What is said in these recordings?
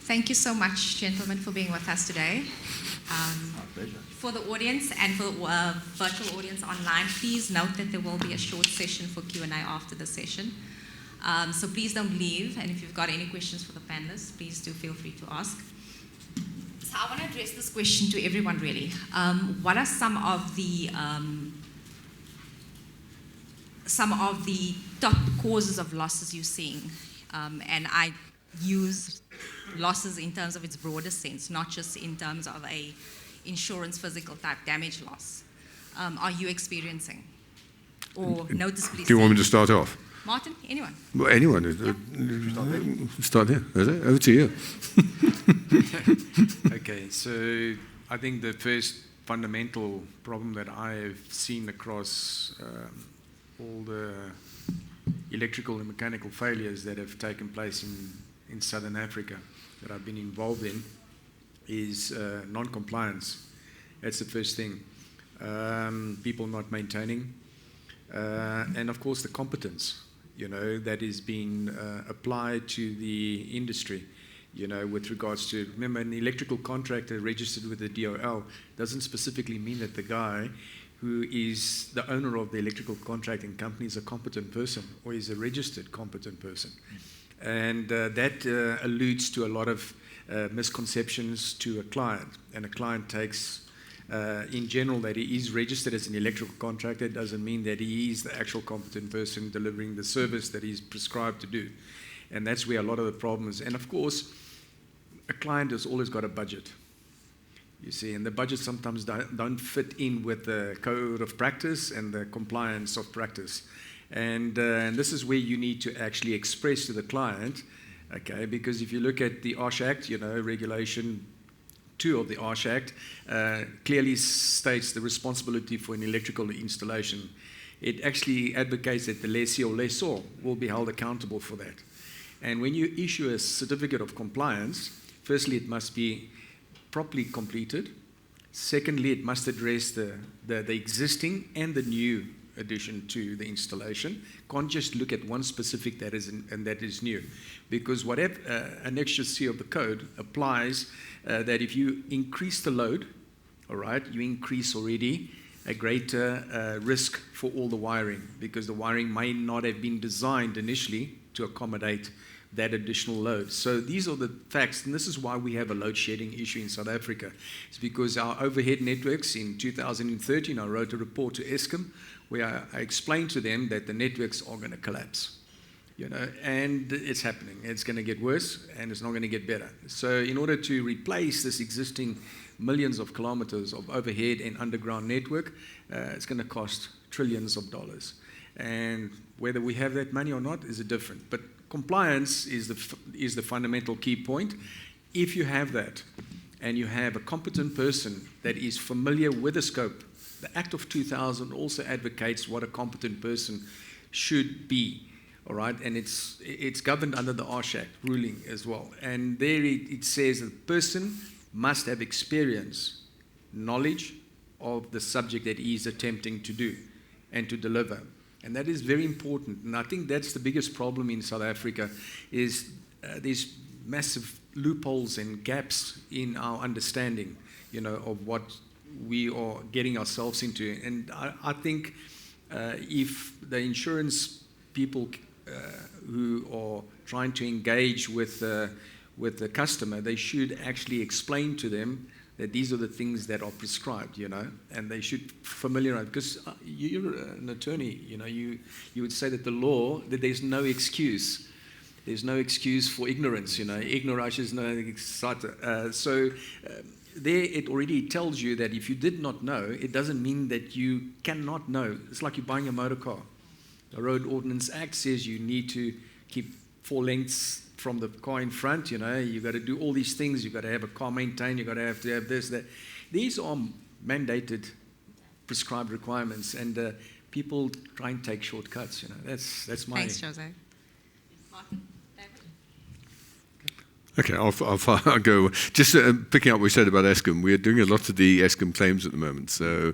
Thank you so much, gentlemen, for being with us today. My pleasure. For the audience and for the virtual audience online, please note that there will be a short session for Q&A after the session. So please don't leave, and if you've got any questions for the panelists, please do feel free to ask. So I want to address this question to everyone, really. What are some of the top causes of losses you're seeing? And I use losses in terms of its broader sense, not just in terms of a insurance physical type damage loss. Are you experiencing or noticeably Do you want me seeing? to start off? Martin, anyone? Well, anyone. Start here. Over to you. Okay, so I think the first fundamental problem that I've seen across all the electrical and mechanical failures that have taken place in Southern Africa that I've been involved in is non-compliance. That's the first thing. People not maintaining. And of course the competence, that is being applied to the industry, with regards to, remember, an electrical contractor registered with the DOL doesn't specifically mean that the guy who is the owner of the electrical contracting company is a competent person or is a registered competent person. And that alludes to a lot of misconceptions to a client. And a client takes, in general, that he is registered as an electrical contractor. Doesn't mean that he is the actual competent person delivering the service that he's prescribed to do. And that's where a lot of the problems. And of course, a client has always got a budget. You see, and the budget sometimes don't fit in with the code of practice and the compliance of practice. And this is where you need to actually express to the client, okay, because if you look at the OSH Act, Regulation 2 of the OSH Act, clearly states the responsibility for an electrical installation. It actually advocates that the lessee or lessor will be held accountable for that. And when you issue a certificate of compliance, firstly, it must be properly completed. Secondly, it must address the existing and the new addition to the installation. Can't just look at one specific that is new, because whatever Annexure C of the code applies that if you increase the load, all right, you increase already a greater risk for all the wiring, because the wiring may not have been designed initially to accommodate that additional load. So these are the facts, and this is why we have a load shedding issue in South Africa. It's because our overhead networks, in 2013, I wrote a report to Eskom where I explained to them that the networks are going to collapse, and it's happening. It's going to get worse, and it's not going to get better. So in order to replace this existing millions of kilometers of overhead and underground network, it's going to cost trillions of dollars. And whether we have that money or not is different. But compliance is the fundamental key point. If you have that, and you have a competent person that is familiar with the scope, the Act of 2000 also advocates what a competent person should be, all right? And it's governed under the OSH Act ruling as well. And there it says that the person must have experience, knowledge of the subject that he is attempting to do and to deliver. And that is very important. And I think that's the biggest problem in South Africa is there's massive loopholes and gaps in our understanding, of what we are getting ourselves into. And I think if the insurance people who are trying to engage with the customer, they should actually explain to them that these are the things that are prescribed, and they should familiarize, because you're an attorney, you would say that the law, that there's no excuse. There's no excuse for ignorance, ignorance is no excuse. There it already tells you that if you did not know, it doesn't mean that you cannot know. It's like you're buying a motor car. The Road Ordinance Act says you need to keep 4 lengths from the car in front, you've got to do all these things, you've got to have a car maintained, you've got to have this, that. These are mandated, prescribed requirements, and people try and take shortcuts, That's my... Thanks, Jose. Martin, David? Okay, I'll go. Just picking up what we said about Eskom, we are doing a lot of the Eskom claims at the moment. So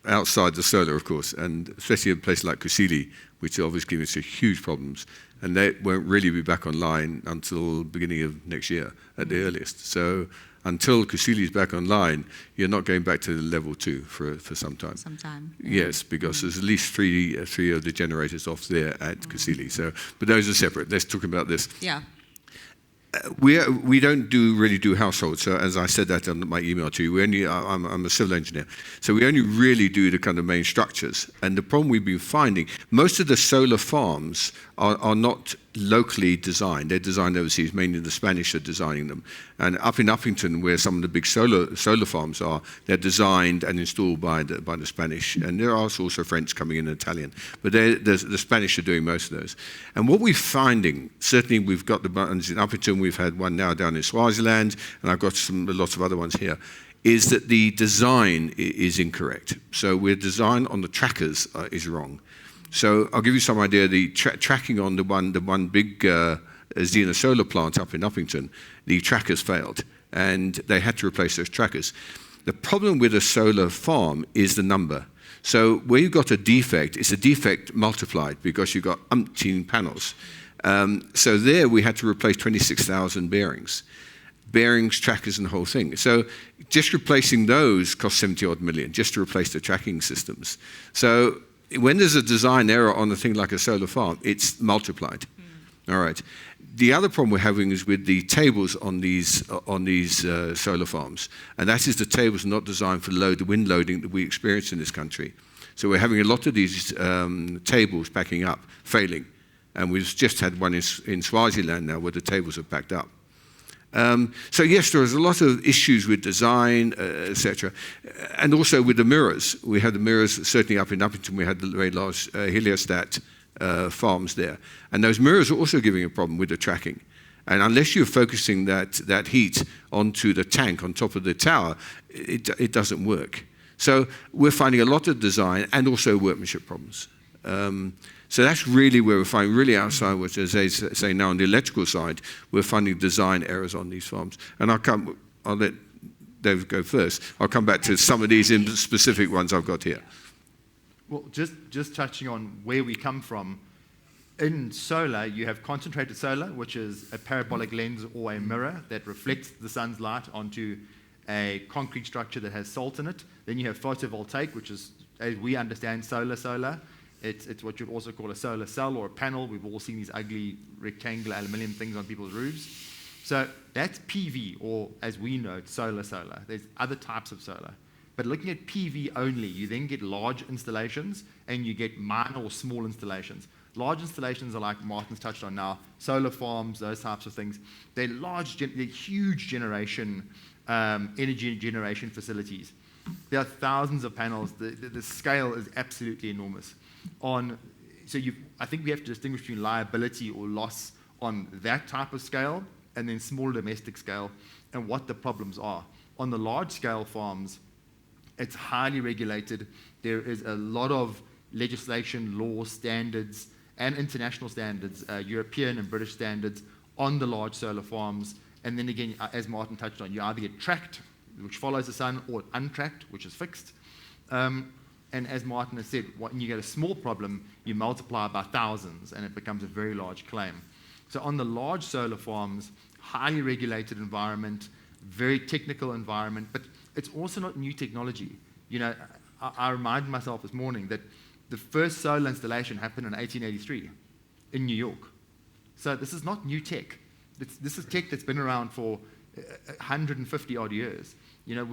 outside the solar, of course, and especially in a place like Kusile, which are obviously giving us huge problems, and they won't really be back online until the beginning of next year at the earliest. So until Kusile is back online, you're not going back to the level 2 for some time. Yes, because there's at least three of the generators off there at Kusile. So, but those are separate. Let's talk about this. Yeah. We don't really do households. So as I said that on my email to you, I'm a civil engineer, so we only really do the kind of main structures. And the problem we've been finding, most of the solar farms are not locally designed. They're designed overseas. Mainly the Spanish are designing them. And up in Uppington, where some of the big solar farms are, they're designed and installed by the Spanish. And there are also French coming in, and Italian. But the Spanish are doing most of those. And what we're finding, certainly we've got the ones in Uppington, we've had one now down in Swaziland, and I've got lots of other ones here, is that the design is incorrect. So we're design on the trackers is wrong. So I'll give you some idea. The tracking on the one big Xena solar plant up in Uppington, the trackers failed, and they had to replace those trackers. The problem with a solar farm is the number. So where you've got a defect, it's a defect multiplied because you've got umpteen panels. So there we had to replace 26,000 bearings, trackers, and the whole thing. So just replacing those cost 70-odd million just to replace the tracking systems. So when there's a design error on a thing like a solar farm, it's multiplied. All right. The other problem we're having is with the tables on these solar farms, and that is the tables not designed for the wind loading that we experience in this country. So we're having a lot of these tables packing up, failing, and we've just had one in Swaziland now where the tables are packed up. So yes, there was a lot of issues with design, etc., and also with the mirrors. We had the mirrors certainly up in Uppington. We had the very large heliostat farms there, and those mirrors are also giving a problem with the tracking. And unless you're focusing that heat onto the tank on top of the tower, it doesn't work. So we're finding a lot of design and also workmanship problems. So that's really where we're finding, really outside, which as they say now on the electrical side, we're finding design errors on these farms. And I'll let Dave go first. I'll come back to some of these specific ones I've got here. Well, just touching on where we come from, in solar, you have concentrated solar, which is a parabolic lens or a mirror that reflects the sun's light onto a concrete structure that has salt in it. Then you have photovoltaic, which is, as we understand, solar. It's what you'd also call a solar cell or a panel. We've all seen these ugly rectangular aluminium things on people's roofs. So that's PV, or as we know, it's solar. There's other types of solar. But looking at PV only, you then get large installations and you get minor or small installations. Large installations are like Martin's touched on now, solar farms, those types of things. They're huge generation, energy generation facilities. There are thousands of panels. The scale is absolutely enormous. I think we have to distinguish between liability or loss on that type of scale and then small domestic scale and what the problems are. On the large scale farms, it's highly regulated. There is a lot of legislation, law, standards, and international standards, European and British standards on the large solar farms. And then again, as Martin touched on, you either get tracked, which follows the sun, or untracked, which is fixed. And as Martin has said, when you get a small problem, you multiply by thousands, and it becomes a very large claim. So on the large solar farms, highly regulated environment, very technical environment, but it's also not new technology. You know, I reminded myself this morning that the first solar installation happened in 1883 in New York. So this is not new tech. This is tech that's been around for 150 odd years. You know,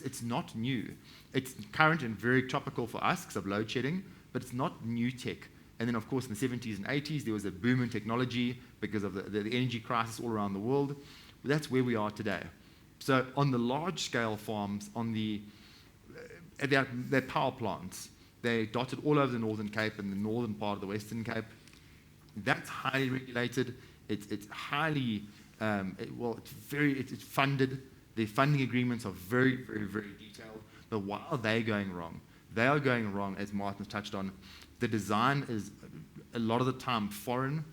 it's not new. It's current and very topical for us because of load shedding, but it's not new tech. And then, of course, in the 70s and 80s, there was a boom in technology because of the energy crisis all around the world. But that's where we are today. So on the large-scale farms, they're power plants. They're dotted all over the Northern Cape and the northern part of the Western Cape. That's highly regulated. It's highly, it's funded. The funding agreements are very, very, very detailed. But why are they going wrong? They are going wrong, as Martin's touched on. The design is a lot of the time foreign.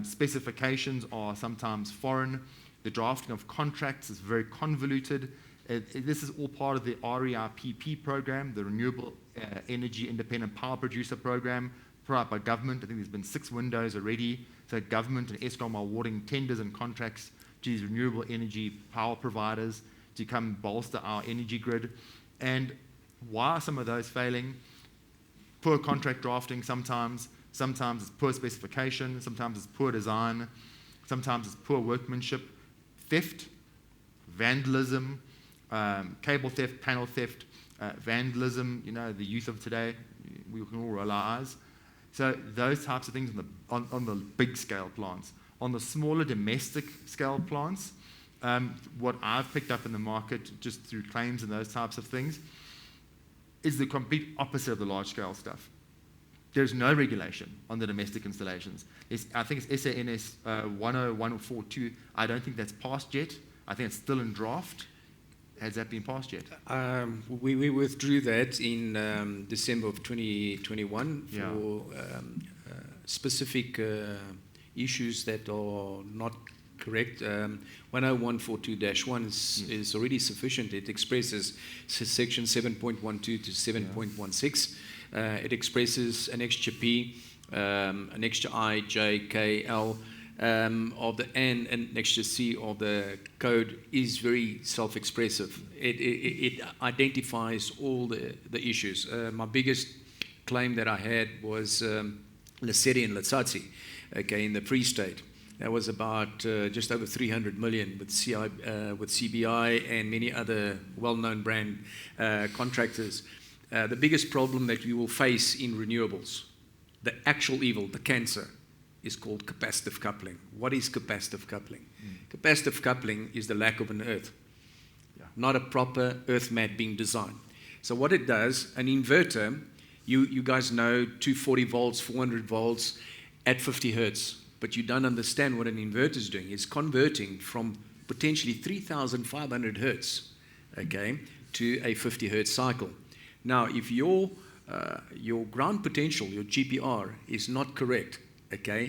Specifications are sometimes foreign. The drafting of contracts is very convoluted. This is all part of the REIPP program, the Renewable Energy Independent Power Producer Program, put out by government. I think there's been 6 windows already. So government and Eskom are awarding tenders and contracts to these renewable energy power providers to come bolster our energy grid. And why are some of those failing? Poor contract drafting sometimes it's poor specification, sometimes it's poor design, sometimes it's poor workmanship, theft, vandalism, cable theft, panel theft, vandalism, the youth of today, we can all roll our eyes. So those types of things on the big scale plants. On the smaller domestic scale plants, what I've picked up in the market just through claims and those types of things is the complete opposite of the large scale stuff. There's no regulation on the domestic installations. I think it's SANS 10142. I don't think that's passed yet. I think it's still in draft. Has that been passed yet? We withdrew that in December of 2021 for specific issues that are not correct. 10142-1 is already sufficient. It expresses section 7.12 to 7.16. It expresses an extra P, an extra I, J, K, L of the N, and an extra C of the code is very self-expressive. It identifies all the issues. My biggest claim that I had was Lesedi and Letsatsi, in the Free State. That was about just over 300 million with CBI and many other well-known brand contractors. The biggest problem that we will face in renewables, the actual evil, the cancer, is called capacitive coupling. What is capacitive coupling? Capacitive coupling is the lack of an earth, not a proper earth mat being designed. So what it does, an inverter, you guys know 240 volts, 400 volts at 50 hertz, but you don't understand what an inverter is doing. It's converting from potentially 3,500 hertz, to a 50 hertz cycle. Now, if your ground potential, your GPR, is not correct,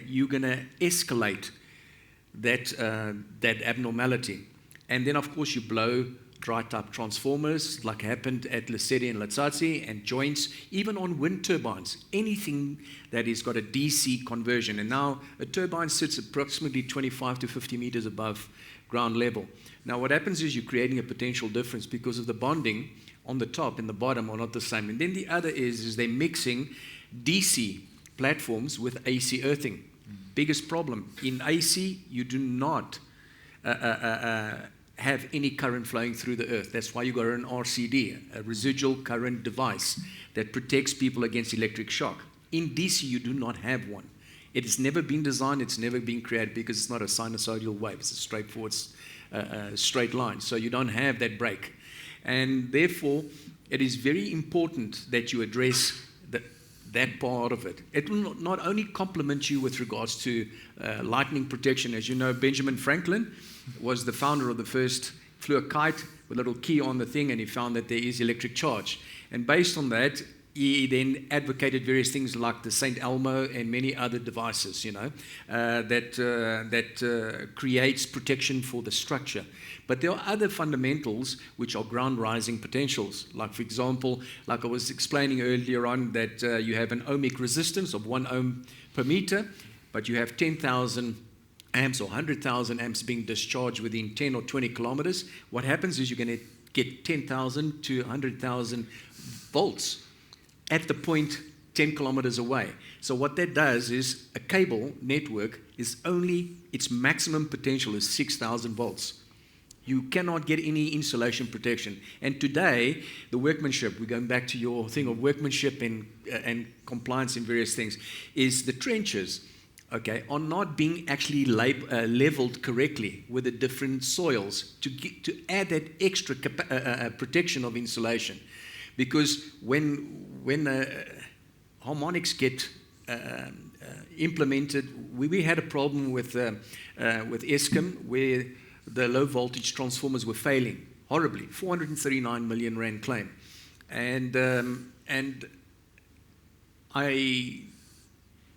you're going to escalate that abnormality. And then, of course, you blow dry-type transformers, like happened at Lesedi and Letsatsi, and joints, even on wind turbines, anything that has got a DC conversion. And now a turbine sits approximately 25 to 50 meters above ground level. Now, what happens is you're creating a potential difference because of the bonding on the top and the bottom are not the same. And then the other is they're mixing DC platforms with AC earthing. Biggest problem. In AC, you do not have any current flowing through the earth. That's why you got an RCD, a residual current device that protects people against electric shock. In DC, you do not have one. It has never been designed, it's never been created because it's not a sinusoidal wave. It's a straightforward straight line. So you don't have that break. And therefore, it is very important that you address that part of it. It will not only complement you with regards to lightning protection. As you know, Benjamin Franklin was the founder of the first, flew a kite with a little key on the thing, and he found that there is electric charge. And based on that, he then advocated various things like the St. Elmo and many other devices, that creates protection for the structure. But there are other fundamentals which are ground rising potentials. Like, for example, like I was explaining earlier on, that you have an ohmic resistance of 1 ohm per meter, but you have 10,000 amps or 100,000 amps being discharged within 10 or 20 kilometers. What happens is you're going to get 10,000 to 100,000 volts at the point 10 kilometers away. So what that does is a cable network is only, its maximum potential is 6,000 volts. You cannot get any insulation protection. And today, the workmanship, we're going back to your thing of workmanship and compliance in various things, is the trenches, are not being actually leveled correctly with the different soils to add that extra protection of insulation. Because when harmonics get implemented, we had a problem with Eskom where the low voltage transformers were failing horribly. 439 million rand claim, and I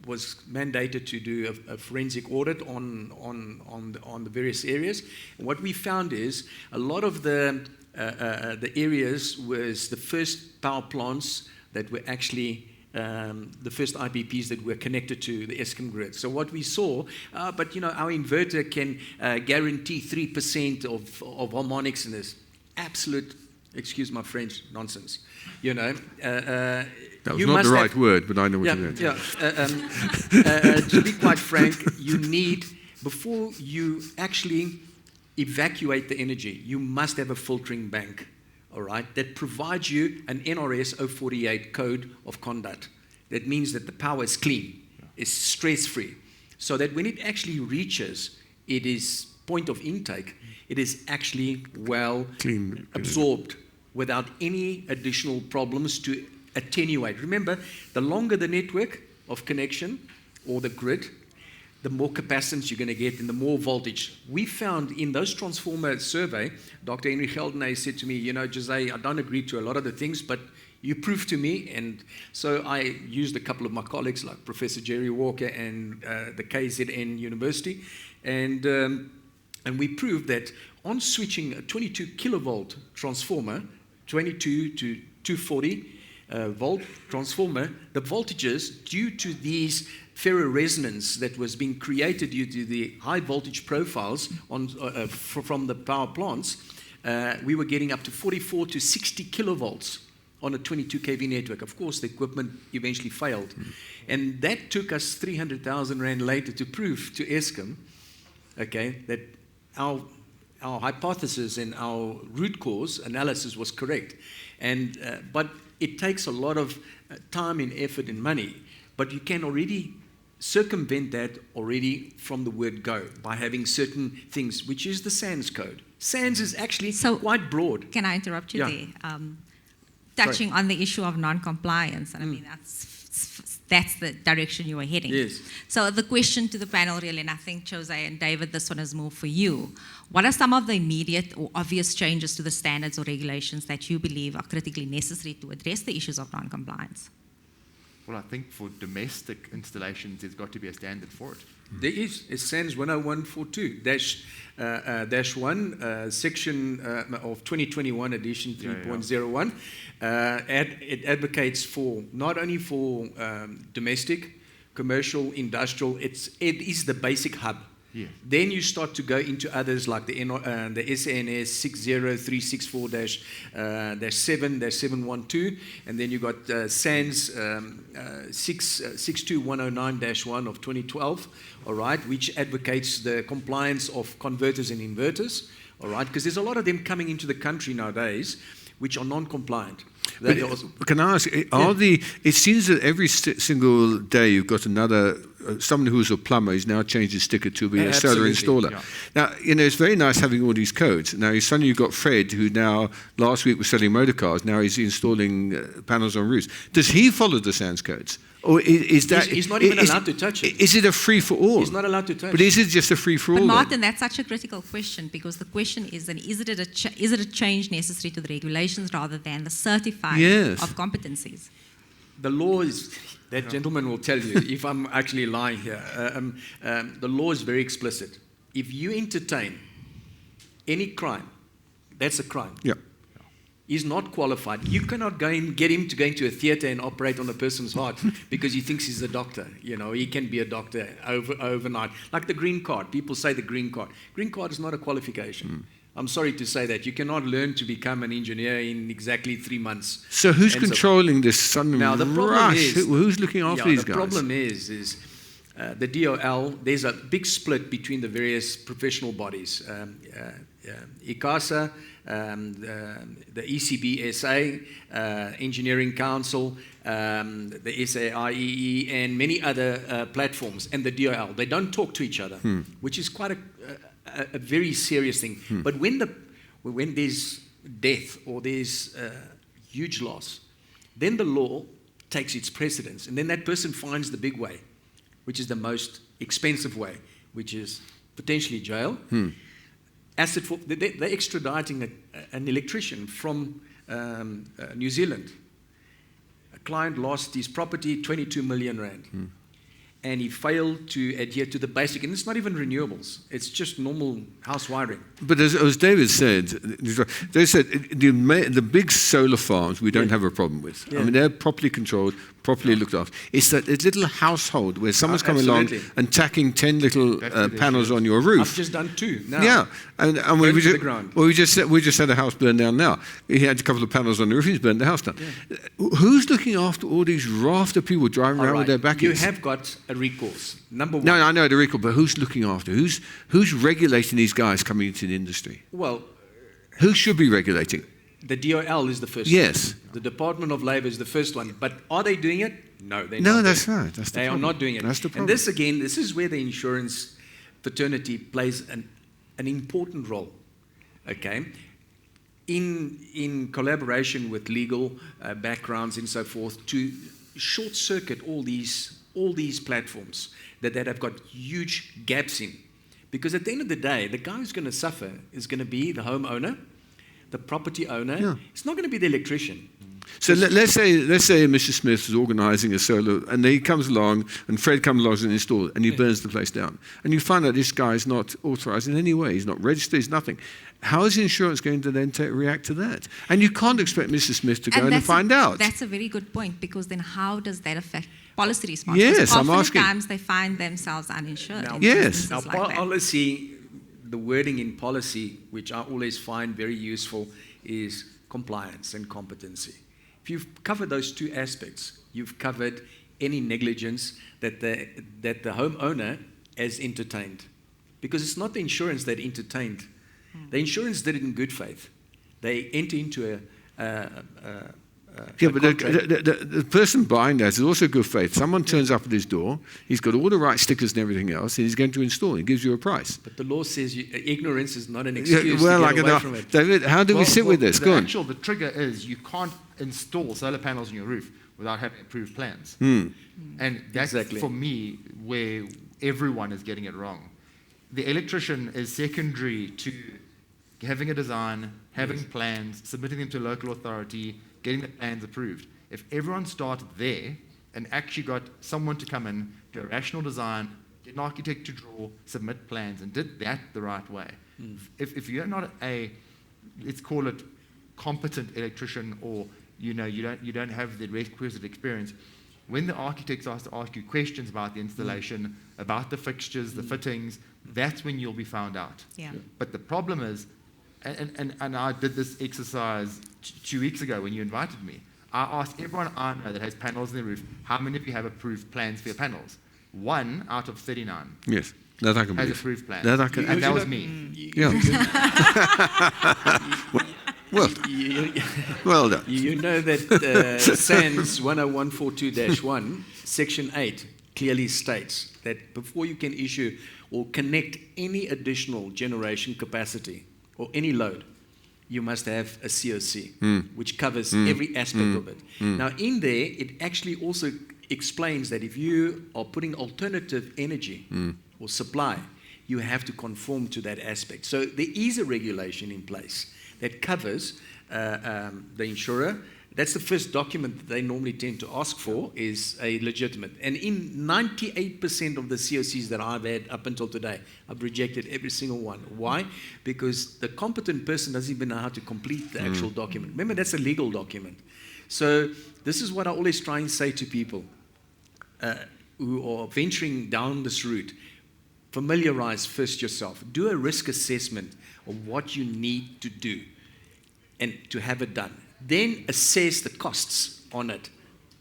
was mandated to do a forensic audit on the various areas. And what we found is a lot of the the areas was the first power plants that were actually the first IPPs that were connected to the Eskom grid. So what we saw, but our inverter can guarantee 3% of harmonics in this. Absolute, excuse my French, nonsense. That was not the right word, but I know what you meant. To be quite frank, you need, before you actually evacuate the energy, you must have a filtering bank, all right, that provides you an NRS 048 code of conduct. That means that the power is clean, is stress-free, so that when it actually reaches its point of intake, it is actually well clean, absorbed without any additional problems to attenuate. Remember, the longer the network of connection or the grid, the more capacitance you're going to get and the more voltage. We found in those transformer survey, Dr. Henry Geldenay said to me, Jose, I don't agree to a lot of the things, but you proved to me. And so I used a couple of my colleagues like Professor Jerry Walker and the KZN University. And we proved that on switching a 22 kilovolt transformer, 22 to 240 volt transformer, the voltages due to these ferroresonance that was being created due to the high voltage profiles from the power plants, we were getting up to 44 to 60 kilovolts on a 22 kV network. Of course, the equipment eventually failed. And that took us 300,000 Rand later to prove to Eskom, okay, that our hypothesis and our root cause analysis was correct. But it takes a lot of time and effort and money. But you can already circumvent that already from the word go by having certain things, which is the SANS code. SANS is actually quite broad. Can I interrupt you there? Touching on the issue of non-compliance, and I mean, that's the direction you are heading. Yes. So the question to the panel really, and I think Jose and David, this one is more for you. What are some of the immediate or obvious changes to the standards or regulations that you believe are critically necessary to address the issues of non-compliance? Well, I think for domestic installations, there's got to be a standard for it. There is. It's SANS 10142-1, section of 2021 edition 3.01. It advocates for not only for domestic, commercial, industrial. It is the basic hub. Yeah. Then you start to go into others like the SANS 60364-7-712, and then you got SANS 62109-1 of 2012, all right, which advocates the compliance of converters and inverters, all right, because there's a lot of them coming into the country nowadays which are non-compliant. Can I ask, it seems that every single day you've got another, someone who's a plumber is now changed his sticker to be a solar installer. Yeah. Now, it's very nice having all these codes. Now, suddenly you've got Fred, who now, last week was selling motor cars, now he's installing panels on roofs. Does he follow the SANS codes? Or is that... He's not even allowed to touch it. Is it a free-for-all? He's not allowed to touch it. But is it just a free-for-all? But Martin, that's such a critical question, because the question is, then, is it a change necessary to the regulations rather than the certifying of competencies? The law is... That gentleman will tell you if I'm actually lying here. The law is very explicit. If you entertain any crime, that's a crime. Yeah. He's not qualified. You cannot get him to go into a theater and operate on a person's heart because he thinks he's a doctor. He can be a doctor overnight. Like the green card. People say the green card. Green card is not a qualification. I'm sorry to say that. You cannot learn to become an engineer in exactly 3 months. So who's controlling this sudden now, the problem is, who's looking after these guys? The problem is the DOL, there's a big split between the various professional bodies. ICASA, the ECBSA, Engineering Council, the SAIEE, and many other platforms, and the DOL. They don't talk to each other, which is quite a very serious thing. But when there's death or there's huge loss, then the law takes its precedence, and then that person finds the big way, which is the most expensive way, which is potentially jail. They're extraditing an electrician from New Zealand. A client lost his property, 22 million Rand. and he failed to adhere to the basic, and it's not even renewables, it's just normal house wiring. But as David said, they said the big solar farms we don't have a problem with. Yeah. I mean, they're properly controlled, properly looked after. It's that little household where someone's coming along Absolutely. and tacking 10 little That's the panels issue. on your roof. I've just done 2 now. Yeah, and Burnt we to just, the ground. well, we just had a house burned down now. He had a couple of panels on the roof. He's burned the house down. Who's looking after all these raft of people driving All around with their right. backies? You have got a recourse. Number 1. No, I know the recall, but who's looking after? Who's regulating these guys coming into the industry? Well, Who should be regulating? the DOL is the first Yes. one. The Department of Labor is the first one. But are they doing it? No, they're No, not. that's doing it. right. That's the They are problem. not doing it. That's the problem. And this, again, this is where the insurance fraternity plays an important role. Okay? In collaboration with legal backgrounds and so forth, to short circuit all these platforms that have got huge gaps in. Because at the end of the day, the guy who's going to suffer is going to be the homeowner, the property owner. Yeah. It's not going to be the electrician. So let's say Mr. Smith is organising a solar, and he comes along, and Fred comes along and installs, and he burns the place down. And you find out this guy is not authorised in any way. He's not registered. He's nothing. How is the insurance going to then react to that? And you can't expect Mr. Smith to go in and find out. That's a very good point, because then how does that affect policy response? Yes, Because I'm asking. oftentimes they find themselves uninsured. Now- in Yes. instances Now, like that. policy, the wording in policy, which I always find very useful, is compliance and competency. If you've covered those 2 aspects, you've covered any negligence that the homeowner has entertained. Because it's not the insurance that entertained. The insurance did it in good faith. They enter into Yeah, but the person buying that is also good faith. Someone turns up at his door, he's got all the right stickers and everything else, and he's going to install. He gives you a price. But the law says ignorance is not an Yeah, excuse well, to get away from it. David, how do we sit with this? Go on. The trigger is you can't install solar panels on your roof without having approved plans. And that's, Exactly. for me, where everyone is getting it wrong. The electrician is secondary to having a design, having plans, submitting them to a local authority, getting the plans approved. If everyone started there and actually got someone to come in, do a rational design, get an architect to draw, submit plans, and did that the right way. If you're not a, let's call it, competent electrician, or you don't have the requisite experience, when the architect starts to ask you questions about the installation, about the fixtures, the fittings, that's when you'll be found out. Yeah. But the problem is, and I did this exercise 2 weeks ago when you invited me. I asked everyone I know that has panels on their roof, how many of you have approved plans for your panels? 1 out of 39 Yes, that I can has believe. approved plans. That I can. And that was Mm. me. Yeah. Well done. You know that SANS 10142-1, Section 8, clearly states that before you can issue or connect any additional generation capacity or any load, you must have a COC, which covers every aspect of it. Now, in there, it actually also explains that if you are putting alternative energy or supply, you have to conform to that aspect. So there is a regulation in place that covers the insurer. That's the first document that they normally tend to ask for, is a legitimate. And in 98% of the COCs that I've had up until today, I've rejected every single one. Why? Because the competent person doesn't even know how to complete the actual document. Remember, that's a legal document. So this is what I always try and say to people who are venturing down this route. Familiarize first yourself. Do a risk assessment of what you need to do and to have it done. Then assess the costs on it.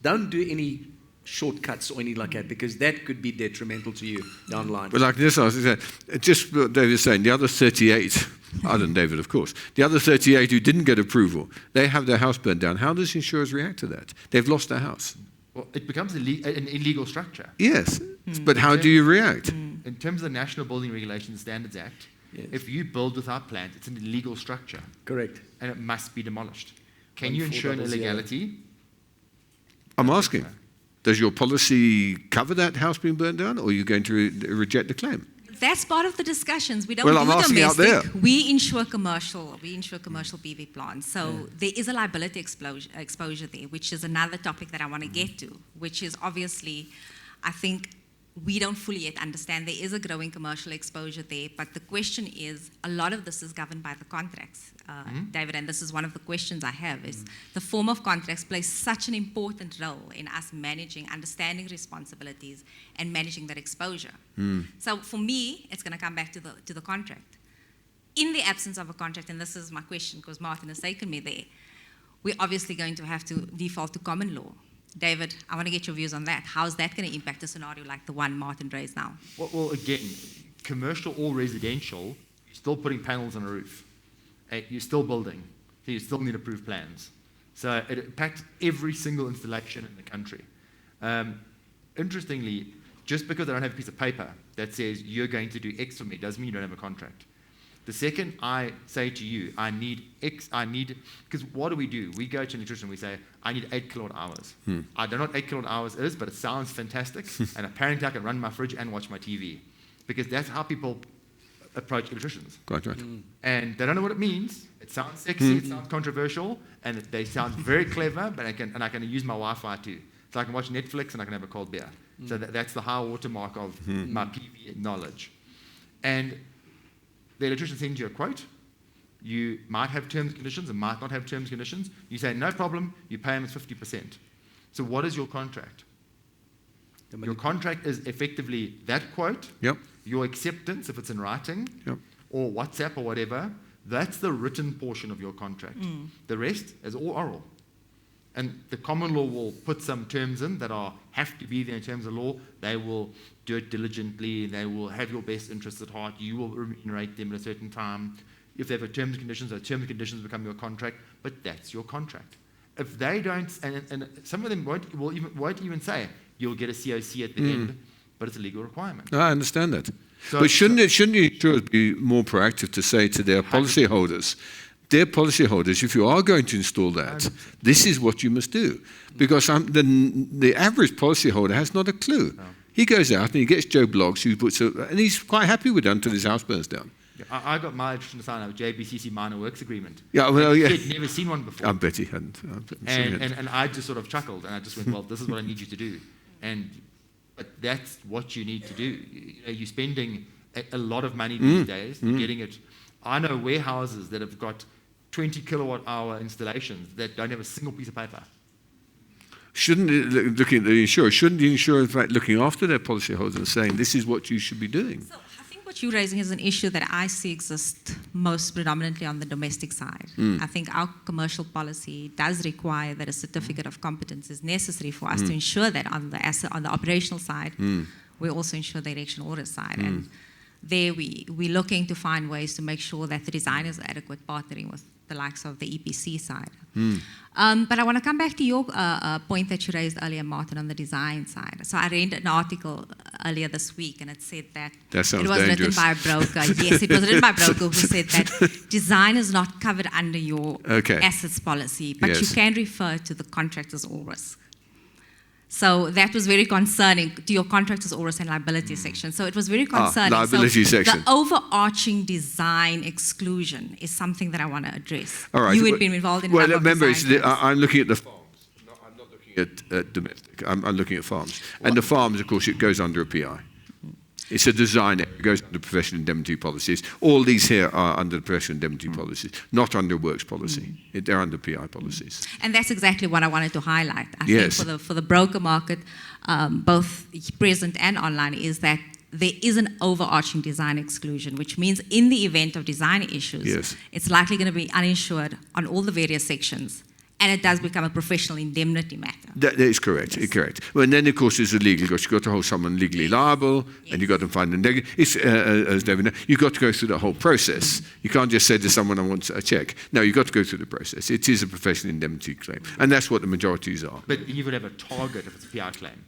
Don't do any shortcuts or anything like that, because that could be detrimental to you down the line. But like this, I was saying, just what David was saying, the other 38, other than David, of course, the other 38 who didn't get approval, they have their house burned down. How does insurers react to that? They've lost their house. Well, it becomes an illegal structure. Yes, but how do you react? In terms of the National Building Regulations Standards Act, Yes. if you build without plans, it's an illegal structure, Correct. and it must be demolished. Can you insure an 1400. illegality? I'm asking, does your policy cover that house being burned down, or are you going to reject the claim? That's part of the discussions. We don't Well, I'm do asking out domestic. there. We insure commercial PV plants. So there is a liability exposure there, which is another topic that I want to get to, which is obviously, I think, we don't fully yet understand. There is a growing commercial exposure there, but the question is, a lot of this is governed by the contracts, David, and this is one of the questions I have, is the form of contracts plays such an important role in us managing, understanding responsibilities, and managing that exposure. So for me, it's going to come back to the contract. In the absence of a contract, and this is my question because Martin has taken me there, we're obviously going to have to default to common law. David, I want to get your views on that. How is that going to impact a scenario like the one Martin raised now? Well, again, commercial or residential, you're still putting panels on a roof. You're still building. So you still need approved plans. So it impacts every single installation in the country. Interestingly, just because I don't have a piece of paper that says you're going to do X for me doesn't mean you don't have a contract. The second I say to you, I need X, because what do? We go to an electrician and we say, I need 8 kilowatt hours. I don't know what 8 kilowatt hours is, but it sounds fantastic, and apparently I can run my fridge and watch my TV, because that's how people approach electricians. Right. And they don't know what it means. It sounds sexy, it sounds controversial, and they sound very clever, but I can use my Wi-Fi too. So I can watch Netflix and I can have a cold beer. So that's the high watermark of my PV knowledge. And the electrician sends you a quote. You might have terms and conditions and might not have terms and conditions. You say, no problem, you pay him 50%. So what is your contract? Your contract is effectively that quote, your acceptance, if it's in writing, or WhatsApp or whatever. That's the written portion of your contract. The rest is all oral. And the common law will put some terms in that have to be there in terms of law. They will do it diligently. They will have your best interests at heart. You will remunerate them at a certain time. If they have terms and conditions, those terms and conditions become your contract. But that's your contract. If they don't, and some of them won't even say you'll get a COC at the end, but it's a legal requirement. I understand that. But shouldn't the insurers be more proactive to say to their policyholders, if you are going to install that, this is what you must do. Because the average policyholder has not a clue. No. He goes out and he gets Joe Bloggs, and he's quite happy with it until his house burns down. I got my electrician to sign a JBCC minor works agreement. He'd never seen one before. I bet he hadn't. And I just sort of chuckled, and I just went, well, this is what I need you to do. But that's what you need to do. You're spending a lot of money these days getting it. I know warehouses that have got 20 kilowatt hour installations that don't have a single piece of paper. Shouldn't the insurer in fact looking after their policyholders and saying this is what you should be doing? So I think what you're raising is an issue that I see exist most predominantly on the domestic side. I think our commercial policy does require that a certificate of competence is necessary for us to ensure that on the operational side, we also ensure the erection order side. And there we're looking to find ways to make sure that the design is adequate, partnering with the likes of the EPC side. But I want to come back to your point that you raised earlier, Martin, on the design side. So I read an article earlier this week, and it said that it was dangerous. written by a broker. Yes, it was written by a broker who said that design is not covered under your assets policy, but you can refer to the contractor's all risk. So that was very concerning to your contractors' all risk and liability section. So it was very concerning. Liability section. The overarching design exclusion is something that I want to address. All right. You had been involved in. Well, remember, I'm looking at the farms. I'm not looking at domestic. I'm looking at farms. And the farms, of course, it goes under a PI. It's a design. It goes under professional indemnity policies. All these here are under the professional indemnity policies, not under works policy. They're under PI policies. And that's exactly what I wanted to highlight. I think for the broker market, both present and online, is that there is an overarching design exclusion, which means in the event of design issues, it's likely going to be uninsured on all the various sections. And it does become a professional indemnity matter. That is correct. Yes. Correct. Well, and then, of course, there's the legal. You've got to hold someone legally liable, and you've got to find a negative. As David knows, you've got to go through the whole process. You can't just say to someone, I want a check. No, you've got to go through the process. It is a professional indemnity claim, and that's what the majorities are. But you would have a target if it's a PI claim.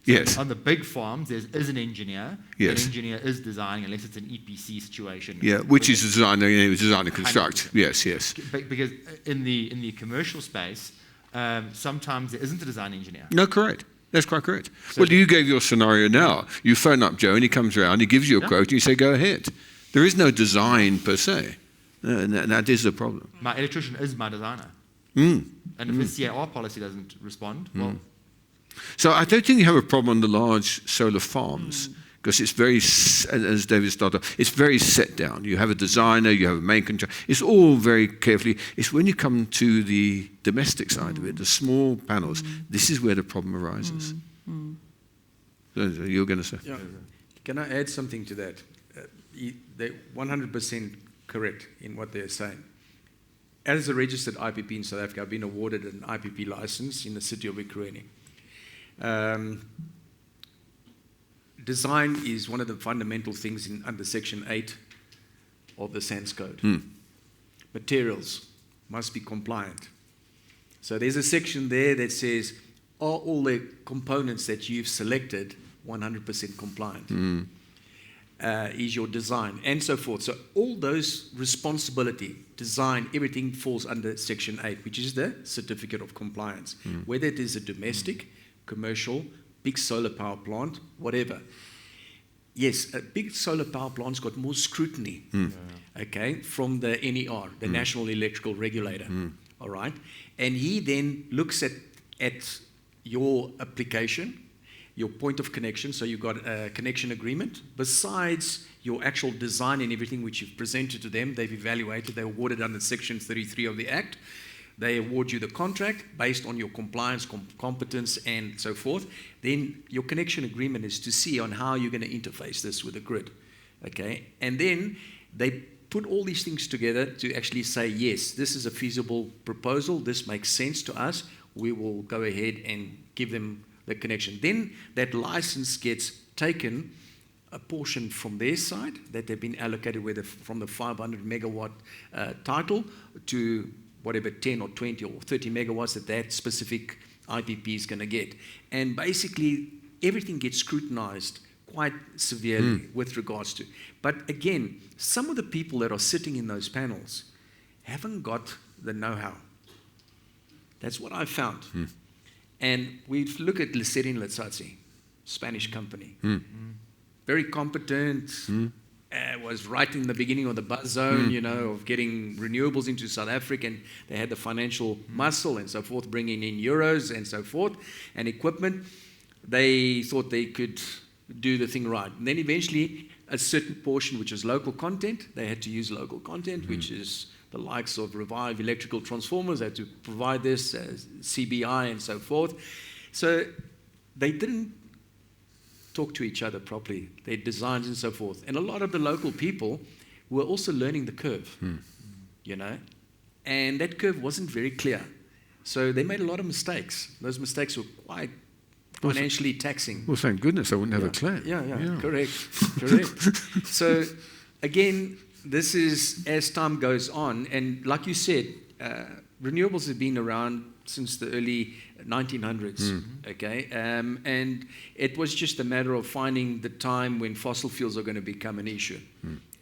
Yes. On the big farms, there is an engineer. Yes. An engineer is designing, unless it's an EPC situation. Yeah, which is design and construct. Yes. Because in the commercial space, sometimes there isn't a design engineer. No, correct. That's quite correct. So you gave your scenario now. You phone up Joe and he comes around, he gives you a quote and you say, go ahead. There is no design per se. And that is the problem. My electrician is my designer. And if the CAR policy doesn't respond, well... So I don't think you have a problem on the large solar farms because it's very, as David started, it's very set down. You have a designer, you have a main contractor. It's all very carefully. It's when you come to the domestic side of it, the small panels, this is where the problem arises. So you're going to say? Yeah. Can I add something to that? They're 100% correct in what they're saying. As a registered IPP in South Africa, I've been awarded an IPP license in the city of Ekurhuleni. Design is one of the fundamental things under Section 8 of the SANS Code. Materials must be compliant. So there's a section there that says, are all the components that you've selected 100% compliant? Is your design, and so forth. So all those responsibility, design, everything falls under Section 8, which is the Certificate of Compliance. Whether it is a domestic, commercial, big solar power plant, whatever. Yes, a big solar power plant's got more scrutiny, okay, from the NER, the National Electrical Regulator, all right? And he then looks at your application, your point of connection, so you've got a connection agreement. Besides your actual design and everything which you've presented to them, they've evaluated, they're awarded under Section 33 of the Act. They award you the contract based on your compliance, competence, and so forth. Then your connection agreement is to see on how you're going to interface this with the grid, okay? And then they put all these things together to actually say, yes, this is a feasible proposal, this makes sense to us, we will go ahead and give them the connection. Then that license gets taken, a portion from their side that they've been allocated from the 500 megawatt title to whatever 10 or 20 or 30 megawatts that specific IPP is going to get. And basically everything gets scrutinized quite severely with regards to. But again, some of the people that are sitting in those panels haven't got the know-how. That's what I found. And we look at Letsatsi, Spanish company. Very competent, was right in the beginning of the buzz zone, you know, of getting renewables into South Africa, and they had the financial muscle and so forth, bringing in euros and so forth, and equipment. They thought they could do the thing right. And then eventually, a certain portion, which is local content, they had to use local content, which is the likes of Revive electrical transformers, they had to provide this, CBI and so forth. So they didn't talk to each other properly, their designs and so forth. And a lot of the local people were also learning the curve, you know, and that curve wasn't very clear. So they made a lot of mistakes. Those mistakes were quite financially taxing. Well, thank goodness I wouldn't have a clue. Yeah, correct. So again, this is as time goes on, and like you said, renewables have been around since the early 1900s, okay? And it was just a matter of finding the time when fossil fuels are going to become an issue,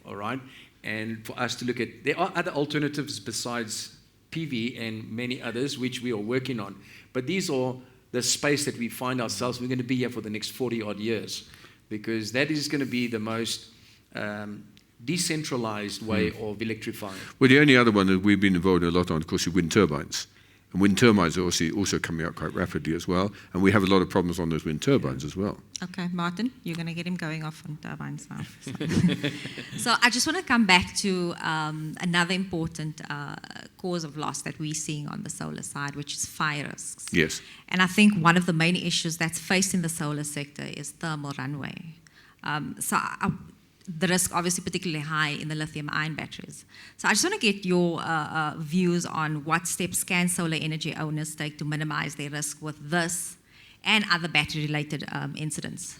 all right? And for us to look at, there are other alternatives besides PV and many others which we are working on, but these are the space that we find ourselves. We're going to be here for the next 40-odd years, because that is going to be the most decentralized way of electrifying. Well, the only other one that we've been involved in a lot on, of course, is wind turbines. And wind turbines are also coming out quite rapidly as well. And we have a lot of problems on those wind turbines as well. Okay, Martin, you're going to get him going off on turbines now. So I just want to come back to another important cause of loss that we're seeing on the solar side, which is fire risks. Yes. And I think one of the main issues that's faced in the solar sector is thermal runaway. The risk obviously particularly high in the lithium-ion batteries. So I just want to get your views on what steps can solar energy owners take to minimize their risk with this and other battery-related incidents.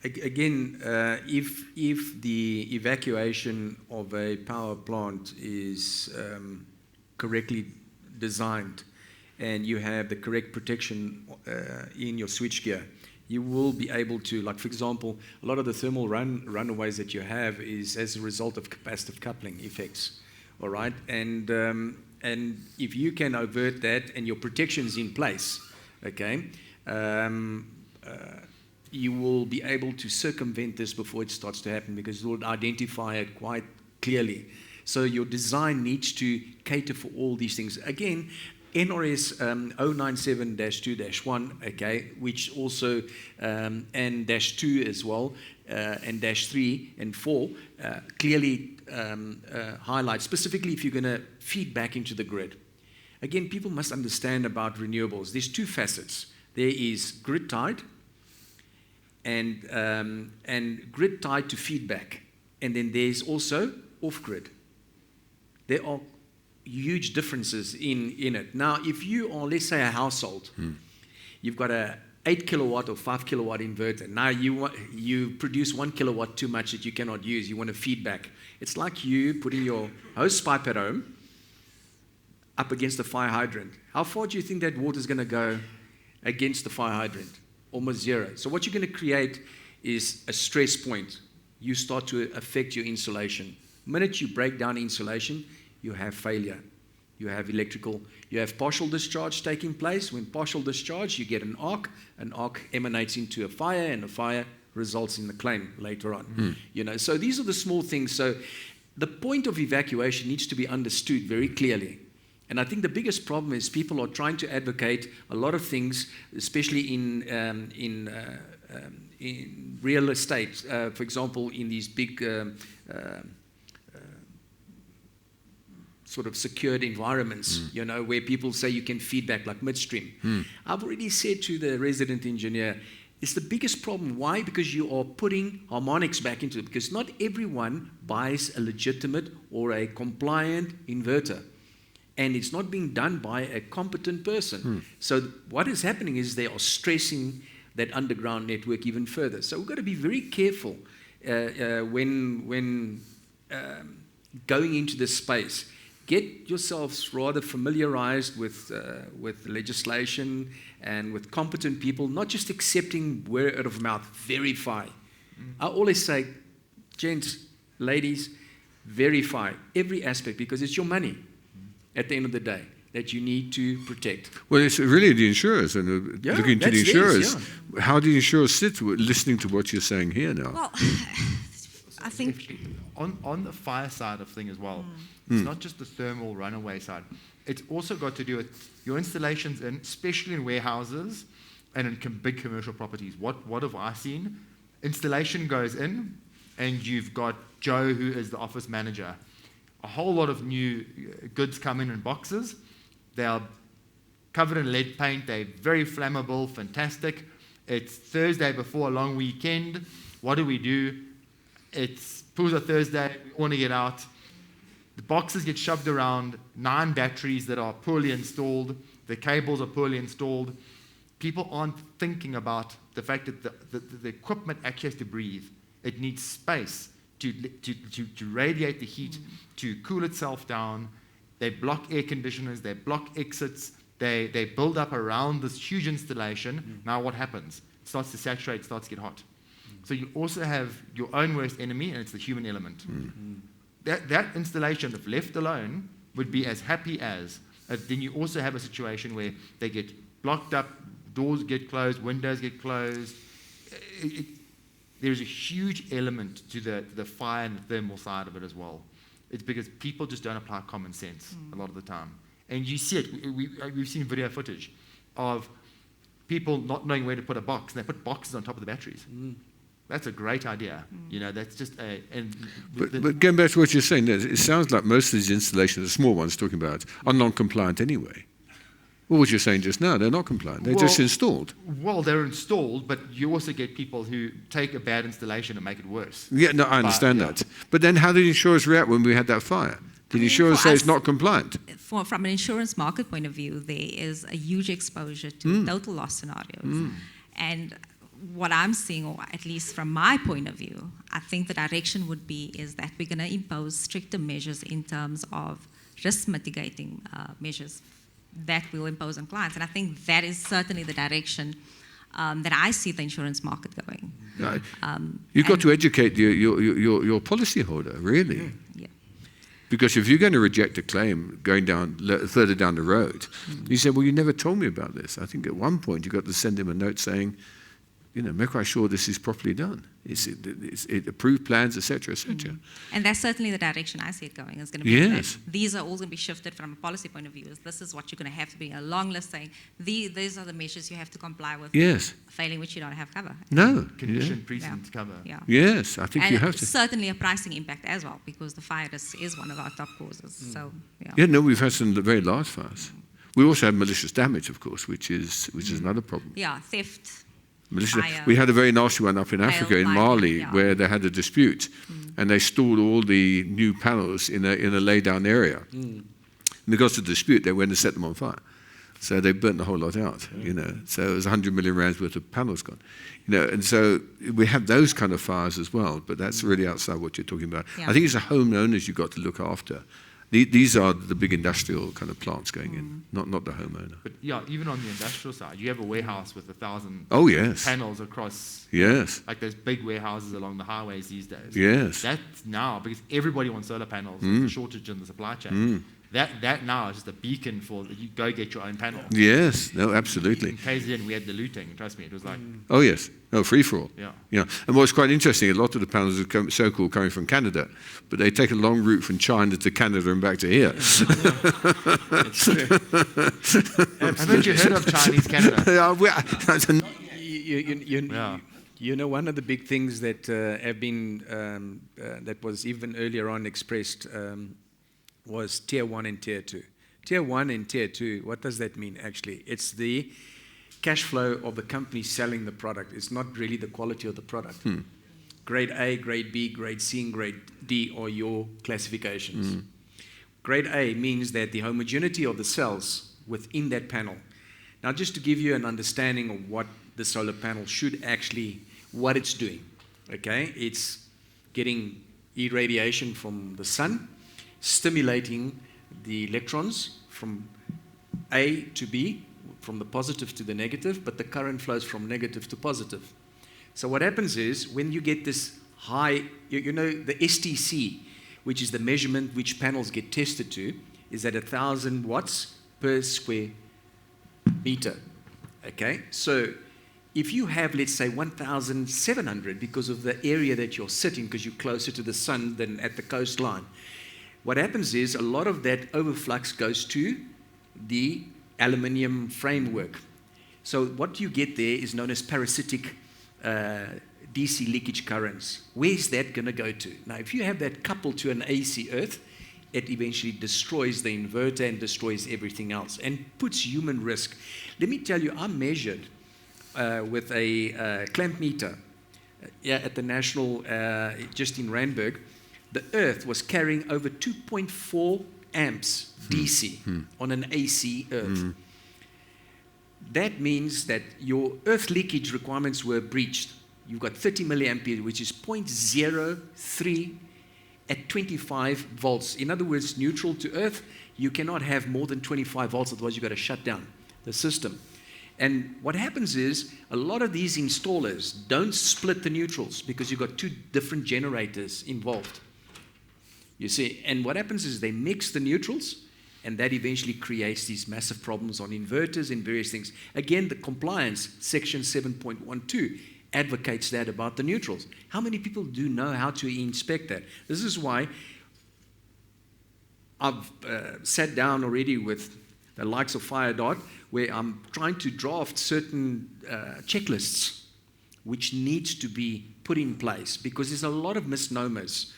Again, if the evacuation of a power plant is correctly designed and you have the correct protection in your switchgear, you will be able to, like for example, a lot of the thermal runaways that you have is as a result of capacitive coupling effects, all right? And if you can avert that and your protection is in place, okay, you will be able to circumvent this before it starts to happen, because it will identify it quite clearly. So your design needs to cater for all these things. Again, NRS 097-2-1, okay, which also, and -2 as well, and -3 and 4, clearly highlight, specifically if you're going to feed back into the grid. Again, people must understand about renewables. There's two facets. There is grid tied and grid tied to feedback. And then there's also off-grid. There are huge differences in it. Now, if you are, let's say, a household, you've got a 8 kilowatt or 5 kilowatt inverter. Now you produce 1 kilowatt too much that you cannot use. You want to feedback. It's like you putting your hose pipe at home up against the fire hydrant. How far do you think that water is going to go against the fire hydrant? Almost zero. So what you're going to create is a stress point. You start to affect your insulation. The minute you break down insulation, you have failure. You have electrical, you have partial discharge taking place. When partial discharge, you get an arc. An arc emanates into a fire, and a fire results in the claim later on. You know, so these are the small things. So the point of evacuation needs to be understood very clearly. And I think the biggest problem is people are trying to advocate a lot of things, especially in real estate. For example, in these big sort of secured environments, you know, where people say you can feedback like midstream. I've already said to the resident engineer, it's the biggest problem. Why? Because you are putting harmonics back into it. Because not everyone buys a legitimate or a compliant inverter. And it's not being done by a competent person. So what is happening is they are stressing that underground network even further. So we've got to be very careful when going into this space. Get yourselves rather familiarized with legislation and with competent people, not just accepting word of mouth, verify. I always say, gents, ladies, verify every aspect because it's your money at the end of the day that you need to protect. Well, it's really the insurers, and looking to the insurers. How do the insurers sit listening to what you're saying here now? Well, I think on the fire side of thing as well, it's not just the thermal runaway side. It's also got to do with your installations, especially in warehouses and in big commercial properties. What have I seen? Installation goes in, and you've got Joe, who is the office manager. A whole lot of new goods come in boxes. They are covered in lead paint. They're very flammable, fantastic. It's Thursday before a long weekend. What do? It's Puza Thursday. We want to get out. The boxes get shoved around. 9 batteries that are poorly installed. The cables are poorly installed. People aren't thinking about the fact that the equipment actually has to breathe. It needs space to radiate the heat, to cool itself down. They block air conditioners, they block exits, they build up around this huge installation. Now what happens? It starts to saturate, it starts to get hot. So you also have your own worst enemy, and it's the human element. That installation, if left alone, would be as happy as. Then you also have a situation where they get blocked up, doors get closed, windows get closed. There's a huge element to the fire and the thermal side of it as well. It's because people just don't apply common sense a lot of the time. And you see it. We've seen video footage of people not knowing where to put a box, and they put boxes on top of the batteries. That's a great idea. You know, that's just a... But going back to what you're saying, it sounds like most of these installations, the small ones talking about, are non-compliant anyway. Well, what you're saying just now, they're not compliant. They're just installed. Well, they're installed, but you also get people who take a bad installation and make it worse. Yeah, no, I understand that. But then how did insurers react when we had that fire? Did insurers say it's not compliant? From an insurance market point of view, there is a huge exposure to total loss scenarios. And what I'm seeing, or at least from my point of view, I think the direction would be is that we're going to impose stricter measures in terms of risk mitigating measures that we'll impose on clients. And I think that is certainly the direction that I see the insurance market going. Right. You've got to educate your policyholder, really. Yeah. Because if you're going to reject a claim going down further down the road, you say, well, you never told me about this. I think at one point you got to send him a note saying, make quite sure this is properly done. It's approved plans, etc., etc. And that's certainly the direction I see it going. It's going to be Yes. that these are all going to be shifted from a policy point of view. This is what you're going to have to be a long list saying these are the measures you have to comply with. Yes. Failing which you don't have cover. No. Condition precedent cover. Yeah. Yes, I think And you have to. certainly a pricing impact as well, because the fire is one of our top causes. So Yeah, no, we've had some very large fires. We also have malicious damage, of course, which is another problem. Yeah, theft. Malicious. Fire. We had a very nasty one up in Africa, in fire, Mali, yeah. where they had a dispute, and they stored all the new panels in a lay-down area. And because of the dispute, they went and set them on fire. So they burnt the whole lot out, So it was 100 million rands worth of panels gone, And so we have those kind of fires as well, but that's really outside what you're talking about. Yeah. I think it's the homeowners you've got to look after. These are the big industrial kind of plants going in, not the homeowner. But yeah, even on the industrial side, you have a warehouse with 1,000 Oh, yes. panels across, Yes. like those big warehouses along the highways these days. Yes. That's now, because everybody wants solar panels, there's a shortage in the supply chain. That now is just a beacon for you go get your own panel. Yes. No, absolutely. In KZN, we had the looting. Trust me, it was like, Oh, yes. No, free for all. yeah. Yeah. And what's quite interesting, a lot of the panels are so-called coming from Canada, but they take a long route from China to Canada and back to here. It's true. Haven't you heard of Chinese Canada? One of the big things that have been that was even earlier on expressed was Tier 1 and Tier 2. Tier 1 and Tier 2, what does that mean actually? It's the cash flow of the company selling the product. It's not really the quality of the product. Grade A, Grade B, Grade C, and Grade D are your classifications. Grade A means that the homogeneity of the cells within that panel. Now, just to give you an understanding of what the solar panel should actually, what it's doing, okay? It's getting irradiation from the sun, stimulating the electrons from A to B, from the positive to the negative, but the current flows from negative to positive. So what happens is, when you get this high, the STC, which is the measurement which panels get tested to, is at 1,000 watts per square meter. Okay? So if you have, let's say, 1,700 because of the area that you're sitting, because you're closer to the sun than at the coastline, what happens is a lot of that overflux goes to the aluminium framework. So what you get there is known as parasitic DC leakage currents. Where's that going to go to? Now, if you have that coupled to an AC earth, it eventually destroys the inverter and destroys everything else and puts human risk. Let me tell you, I measured with a clamp meter at the National, just in Randburg. The earth was carrying over 2.4 amps DC on an AC earth. That means that your earth leakage requirements were breached. You've got 30 milliampere, which is 0.03 at 25 volts. In other words, neutral to earth, you cannot have more than 25 volts, otherwise you've got to shut down the system. And what happens is, a lot of these installers don't split the neutrals because you've got two different generators involved. You see, and what happens is they mix the neutrals, and that eventually creates these massive problems on inverters and various things. Again, the compliance, section 7.12, advocates that about the neutrals. How many people do know how to inspect that? This is why I've sat down already with the likes of Firedart, where I'm trying to draft certain checklists which needs to be put in place, because there's a lot of misnomers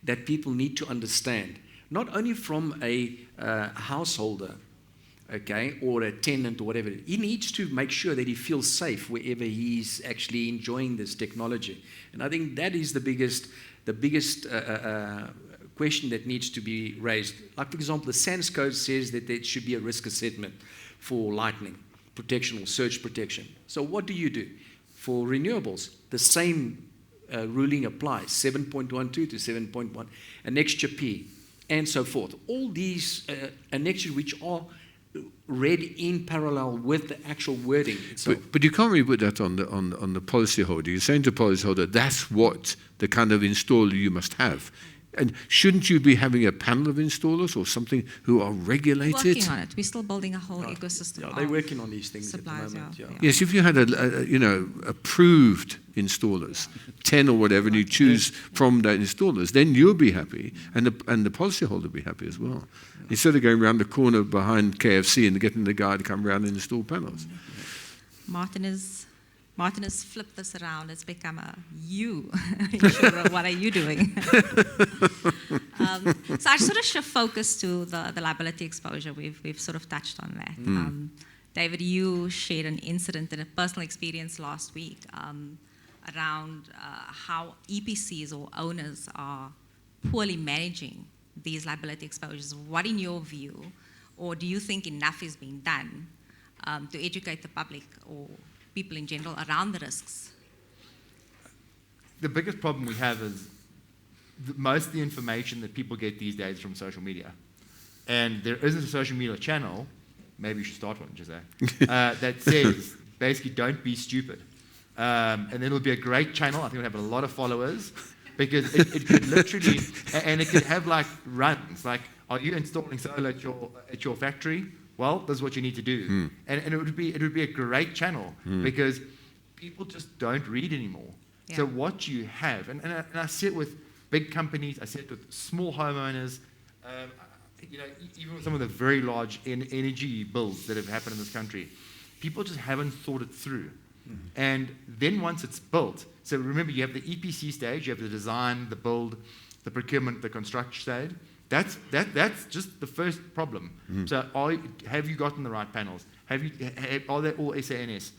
that people need to understand, not only from a householder, okay, or a tenant or whatever. He needs to make sure that he feels safe wherever he's actually enjoying this technology. And I think that is the biggest question that needs to be raised. Like, for example, the SANS code says that there should be a risk assessment for lightning protection or surge protection. So what do? For renewables, the same ruling applies, 7.12 to 7.1, annexure P, and so forth. All these annexures which are read in parallel with the actual wording itself. But you can't really put that on the policyholder. You're saying to the policyholder, that's what the kind of installer you must have. And shouldn't you be having a panel of installers or something who are regulated? Working on it. We're still building a whole ecosystem. Yeah, they're of working on these things suppliers, at the moment. yeah. Yeah. Yes, if you had approved installers, 10 or whatever, and you choose from that installers, then you'll be happy, and the policyholder will be happy as well. Instead of going around the corner behind KFC and getting the guy to come around and install panels. Martin has flipped this around. It's become a you. Insurer, what are you doing? So I sort of shift focus to the liability exposure. We've sort of touched on that. David, you shared an incident and a personal experience last week around how EPCs or owners are poorly managing these liability exposures. What, in your view, or do you think enough is being done to educate the public or people in general around the risks? The biggest problem we have is most of the information that people get these days from social media. And there isn't a social media channel, maybe you should start one, Jose, that says, basically, don't be stupid. And then it'll be a great channel. I think it'll have a lot of followers, because it could literally, and it could have like runs, like, are you installing solar at your factory? Well, this is what you need to do. And it would be a great channel, because people just don't read anymore. Yeah. So what you have, and I see it with big companies, I see it with small homeowners, even with some of the very large energy bills that have happened in this country, people just haven't thought it through. And then once it's built, so remember, you have the EPC stage, you have the design, the build, the procurement, the construction stage. That's just the first problem. So have you gotten the right panels? Are they all SANS?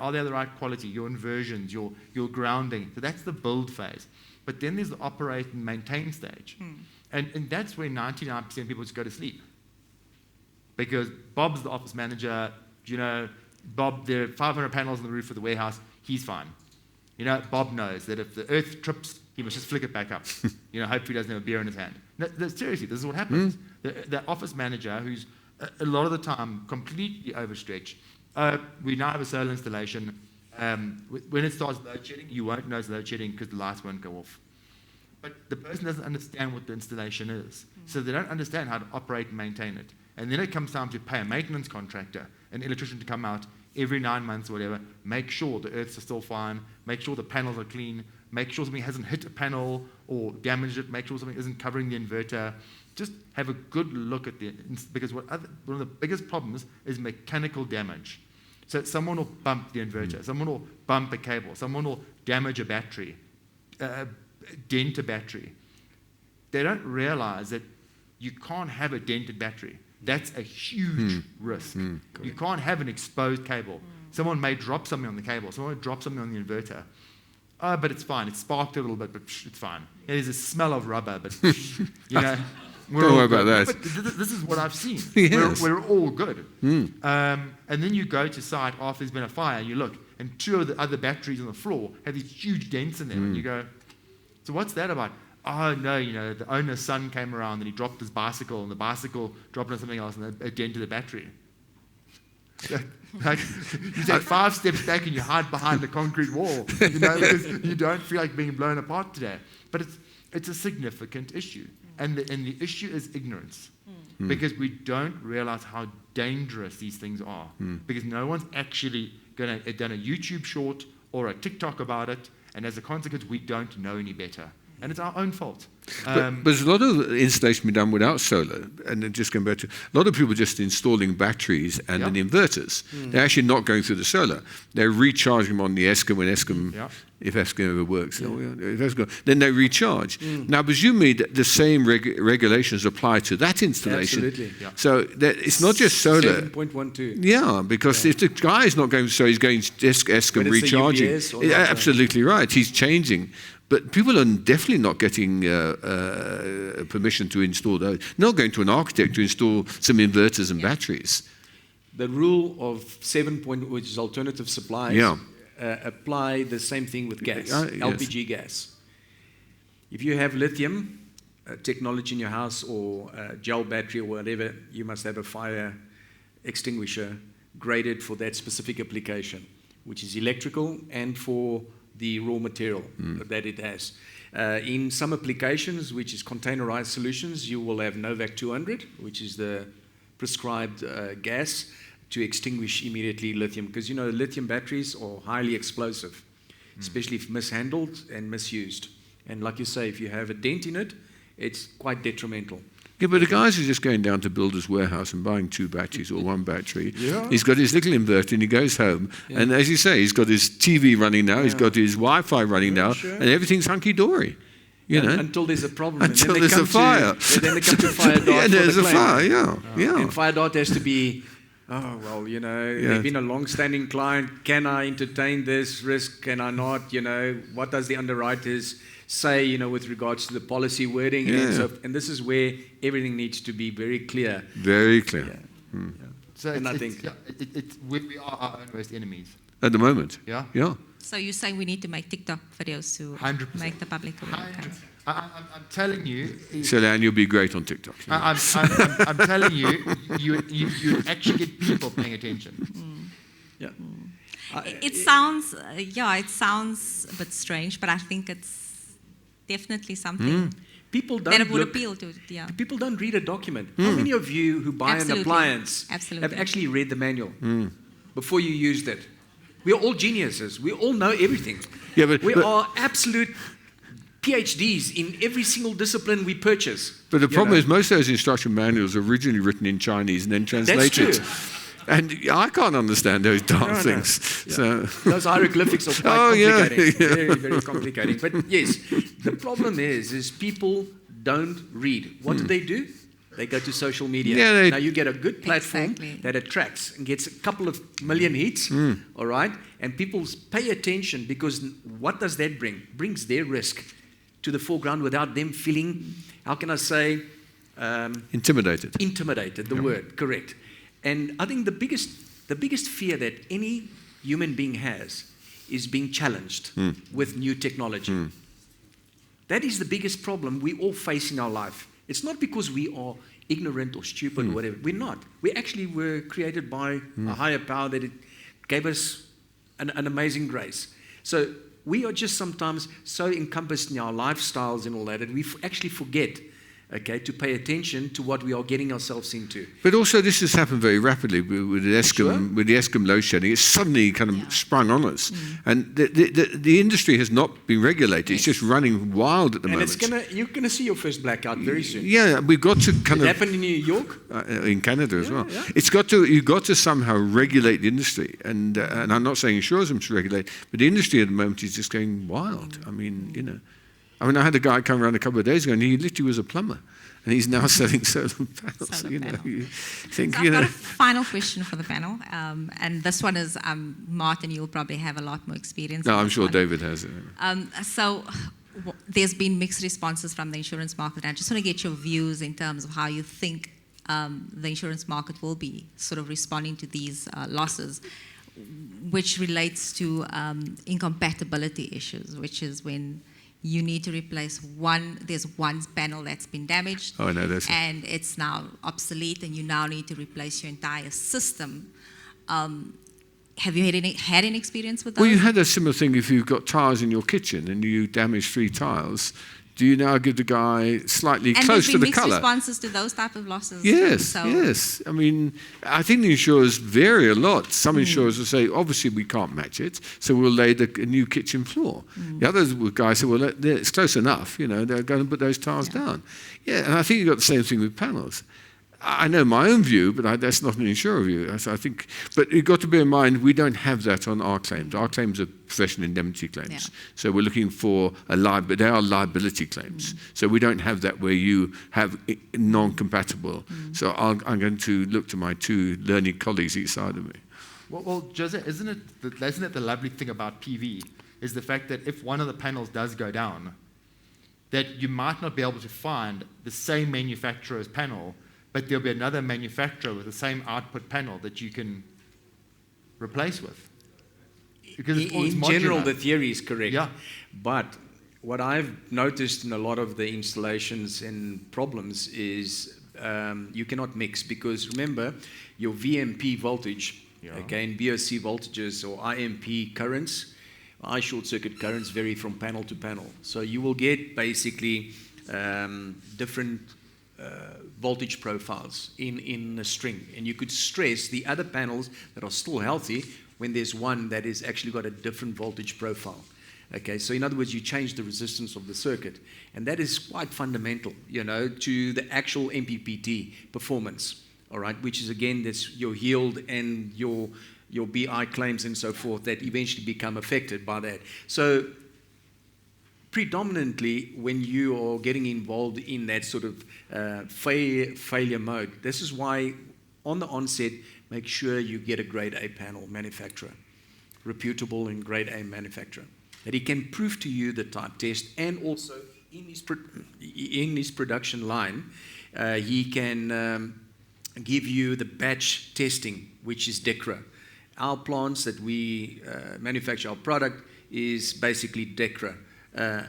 Are they the right quality? Your inversions, your grounding. So that's the build phase. But then there's the operate and maintain stage. And that's where 99% of people just go to sleep. Because Bob's the office manager, Bob, there are 500 panels on the roof of the warehouse, he's fine. Bob knows that if the earth trips, he must just flick it back up. Hopefully he doesn't have a beer in his hand. No, seriously, this is what happens. The office manager, who's a lot of the time completely overstretched, we now have a solar installation. When it starts load shedding, you won't know it's load shedding because the lights won't go off. But the person doesn't understand what the installation is. So they don't understand how to operate and maintain it. And then it comes time to pay a maintenance contractor, an electrician, to come out every 9 months or whatever, make sure the earths are still fine, make sure the panels are clean, make sure something hasn't hit a panel or damaged it, make sure something isn't covering the inverter. Just have a good look at because one of the biggest problems is mechanical damage. So someone will bump the inverter, someone will bump a cable, someone will damage a battery, dent a battery. They don't realize that you can't have a dented battery. That's a huge risk. You can't have an exposed cable. Someone may drop something on the cable. Someone may drop something on the inverter. Oh, but it's fine. It sparked a little bit, but it's fine. There's a smell of rubber, but don't worry about that. But this is what I've seen. Yes. We're all good. And then you go to site after there's been a fire, and you look, and 2 of the other batteries on the floor have these huge dents in them, and you go, so what's that about? Oh, no, the owner's son came around and he dropped his bicycle, and the bicycle dropped on something else, and it dented the battery. Like, you take 5 steps back and you hide behind the concrete wall, because you don't feel like being blown apart today. But it's a significant issue. And the issue is ignorance. Because we don't realize how dangerous these things are. Because no one's actually done a YouTube short or a TikTok about it, and as a consequence, we don't know any better. And it's our own fault. But there's a lot of installation being done without solar, and then just going back to a lot of people just installing batteries and then inverters. They're actually not going through the solar. They're recharging them on the Eskom when Eskom, if Eskom ever works. If Eskom, then they recharge. Now, presumably, the same regulations apply to that installation. Absolutely. Yeah. So it's not just solar. 7.12. Yeah, because if the guy is not going, so he's going Eskom recharging. Absolutely right. He's changing. But people are definitely not getting permission to install those. Not going to an architect to install some inverters and batteries. The rule of 7 point, which is alternative supplies, apply the same thing with gas, LPG gas. If you have lithium technology in your house or gel battery or whatever, you must have a fire extinguisher graded for that specific application, which is electrical and for the raw material that it has. In some applications, which is containerized solutions, you will have Novak 200, which is the prescribed gas to extinguish immediately lithium, because lithium batteries are highly explosive, especially if mishandled and misused. And like you say, if you have a dent in it, it's quite detrimental. Yeah, but the guys are just going down to Builder's Warehouse and buying 2 batteries or 1 battery. Yeah. He's got his little inverter and he goes home. Yeah. And as you say, he's got his TV running now, he's got his Wi-Fi running now, and everything's hunky-dory. Until there's a problem. Until there's a fire. Then they come to Firedart. Yeah, there's a fire, yeah. And Firedart has to be, they've been a long-standing client. Can I entertain this risk? Can I not? What does the underwriters say, with regards to the policy wording? And this is where everything needs to be very clear. Very clear. Yeah. So and we are our own worst enemies. At the moment. Yeah? Yeah. So you're saying we need to make TikTok videos to 100%. make the public aware? Okay. I'm telling you. Shelly-Ann, you'll be great on TikTok. I'm telling you, you actually get people paying attention. Yeah. It sounds, it sounds a bit strange, but I think it's definitely something People don't that would appeal to. Yeah. People don't read a document. How many of you who buy an appliance have actually read the manual before you used it? We are all geniuses. We all know everything. Yeah, we are absolute PhDs in every single discipline we purchase. But the problem is most of those instruction manuals are originally written in Chinese and then translated. That's true. And I can't understand those darn things. Yeah. So. Those hieroglyphics are quite complicating. Very, very complicating. But yes, the problem is people don't read. What do? They go to social media. Yeah, now you get a good platform that attracts and gets a couple of million hits, all right? And people pay attention because what does that bring? Brings their risk to the foreground without them feeling, how can I say? Intimidated. Intimidated, the word, correct. And I think the biggest fear that any human being has is being challenged with new technology. That is the biggest problem we all face in our life. It's not because we are ignorant or stupid or whatever. We're not. We actually were created by a higher power that it gave us an amazing grace. So we are just sometimes so encompassed in our lifestyles and all that we actually forget, to pay attention to what we are getting ourselves into. But also this has happened very rapidly with the Eskom load shedding. It's suddenly kind of sprung on us. And the industry has not been regulated. It's just running wild at the moment. And you're going to see your first blackout very soon. Yeah, we've got to kind of... It happened in New York? In Canada as well. Yeah. You've got to somehow regulate the industry. And I'm not saying insurers must regulate, but the industry at the moment is just going wild. I mean, I had a guy come around a couple of days ago and he literally was a plumber. And he's now selling solar panels. You think, I've got a final question for the panel. And this one is, Martin, you'll probably have a lot more experience. No, I'm sure David has it. So there's been mixed responses from the insurance market. And I just want to get your views in terms of how you think the insurance market will be sort of responding to these losses, which relates to incompatibility issues, which is when you need to replace there's one panel that's been damaged, and it's now obsolete, and you now need to replace your entire system. Have you had any experience with that? Well, you had a similar thing if you've got tiles in your kitchen and you damage 3 tiles. Do you now give the guy slightly close to the colour? And responses to those type of losses. Yes, yes. I mean, I think the insurers vary a lot. Some insurers will say, obviously we can't match it, so we'll lay a new kitchen floor. The other guys say, well, it's close enough. They're going to put those tiles down. Yeah, and I think you've got the same thing with panels. I know my own view, but that's not an insurer view. But you've got to bear in mind, we don't have that on our claims. Our claims are professional indemnity claims. Yeah. So we're looking for they are liability claims. So we don't have that where you have non-compatible. So I'm going to look to my 2 learning colleagues each side of me. Well, Jose, isn't it the lovely thing about PV is the fact that if one of the panels does go down, that you might not be able to find the same manufacturer's panel, but there'll be another manufacturer with the same output panel that you can replace with. Because in general, the theory is correct. Yeah. But what I've noticed in a lot of the installations and problems is you cannot mix, because remember, your VMP voltage, and BOC voltages or IMP currents high short circuit currents vary from panel to panel. So you will get basically different voltage profiles in a string. And you could stress the other panels that are still healthy when there's one that has actually got a different voltage profile. Okay, so in other words, you change the resistance of the circuit. And that is quite fundamental, to the actual MPPT performance, all right, which is, again, that's your yield and your BI claims and so forth that eventually become affected by that. So predominantly, when you are getting involved in that sort of failure mode, this is why, on the onset, make sure you get a grade A panel manufacturer, reputable and grade A manufacturer, that he can prove to you the type test, and also in his production line, he can give you the batch testing, which is DECRA. Our plants that we manufacture our product is basically DECRA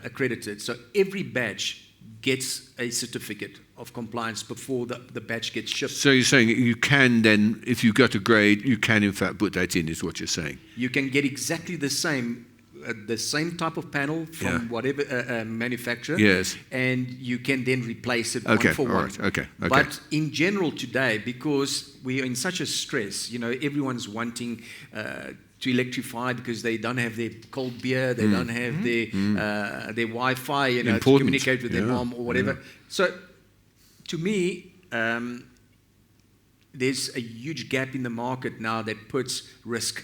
accredited. So every batch gets a certificate of compliance before the batch gets shipped. So you're saying you can then, if you got a grade, you can in fact put that in, is what you're saying? You can get exactly the same type of panel from whatever manufacturer, yes, and you can then replace it one for one. Right, okay. But in general today, because we are in such a stress, everyone's wanting to electrify because they don't have their cold beer, they don't have their Wi-Fi, to communicate with their mom or whatever. Yeah. So, to me, there's a huge gap in the market now that puts risk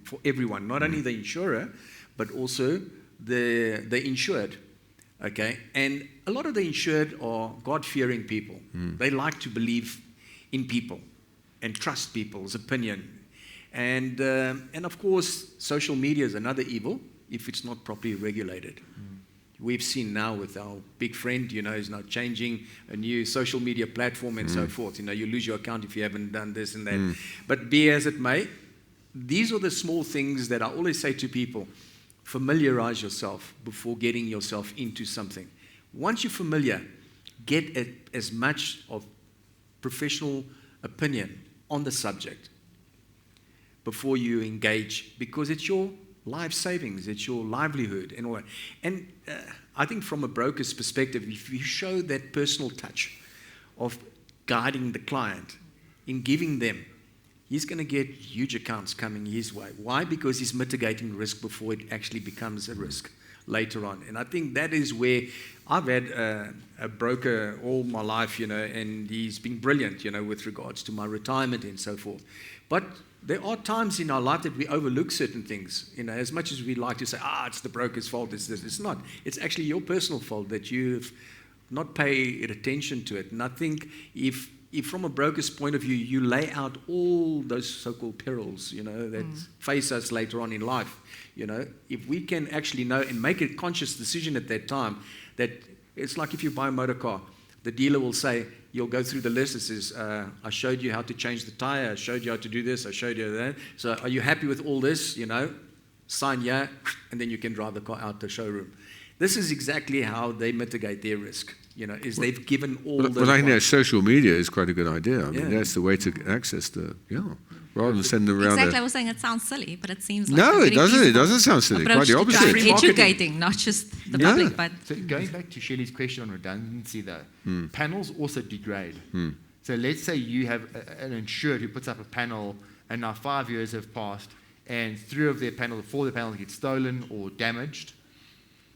for everyone, not only the insurer, but also the insured, okay? And a lot of the insured are God-fearing people. They like to believe in people and trust people's opinion. And of course, social media is another evil if it's not properly regulated. We've seen now with our big friend, is now changing a new social media platform and so forth. You lose your account if you haven't done this and that. But be as it may, these are the small things that I always say to people. Familiarize yourself before getting yourself into something. Once you're familiar, get as much of professional opinion on the subject before you engage, because it's your life savings, it's your livelihood and all that. And I think from a broker's perspective, if you show that personal touch of guiding the client in giving them, he's going to get huge accounts coming his way. Why? Because he's mitigating risk before it actually becomes a risk later on. And I think that is where I've had a broker all my life, and he's been brilliant, with regards to my retirement and so forth. But there are times in our life that we overlook certain things, as much as we like to say, it's the broker's fault, it's this. It's not. It's actually your personal fault that you've not paid attention to it. And I think if from a broker's point of view, you lay out all those so-called perils, that face us later on in life, if we can actually know and make a conscious decision at that time, that it's like if you buy a motor car, the dealer will say, you'll go through the list. It says, I showed you how to change the tire, I showed you how to do this, I showed you that. So are you happy with all this, sign here, and then you can drive the car out the showroom. This is exactly how they mitigate their risk. They've given all the... Well, I think social media is quite a good idea. I mean, that's the way to access rather than send them around. Exactly, I was saying it sounds silly, but it seems like no, it doesn't. It doesn't sound silly. Quite the opposite. Educating, not just the public, but... So going back to Shelly's question on redundancy, though, panels also degrade. So let's say you have an insured who puts up a panel, and now 5 years have passed, and 4 of their panels get stolen or damaged.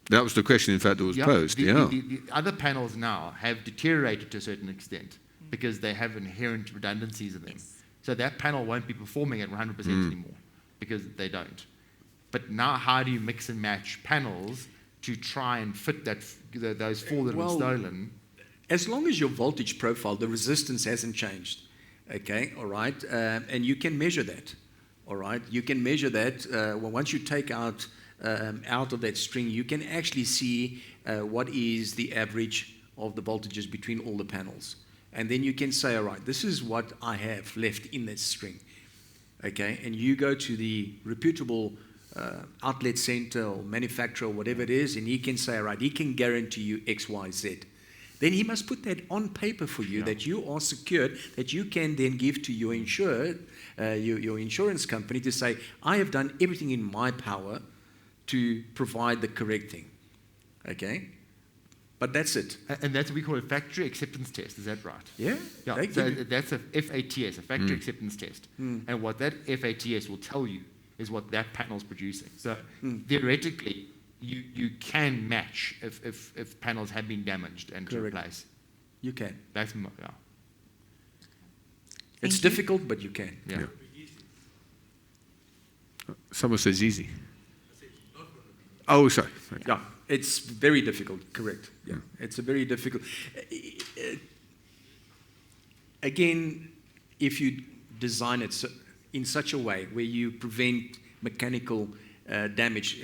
That was the question, in fact, that was posed. The other panels now have deteriorated to a certain extent because they have inherent redundancies in them. Yes. So that panel won't be performing at 100% anymore because they don't. But now how do you mix and match panels to try and fit those 4 that were stolen? As long as your voltage profile, the resistance hasn't changed, okay, all right, and you can measure that, all right? You can measure that once you take out of that string, you can actually see what is the average of the voltages between all the panels. And then you can say, all right, this is what I have left in this string, okay? And you go to the reputable outlet center or manufacturer or whatever it is, and he can say, all right, he can guarantee you X, Y, Z. Then he must put that on paper for you, that you are secured, that you can then give to your insured, your insurance company to say, I have done everything in my power to provide the correct thing. Okay? But that's it. And that's what we call a factory acceptance test. Is that right? Yeah? Yeah. They So give you- that's a FATS, a factory acceptance test. And what that FATS will tell you is what that panel is producing. So theoretically, you can match if panels have been damaged and to Correct. replace. You can. That's yeah. It's Thank you. difficult, but you can. Yeah. Yeah. Someone says easy. Oh, sorry. Okay. Yeah, it's very difficult, correct. Yeah, it's a very difficult. Again, if you design it in such a way where you prevent mechanical damage,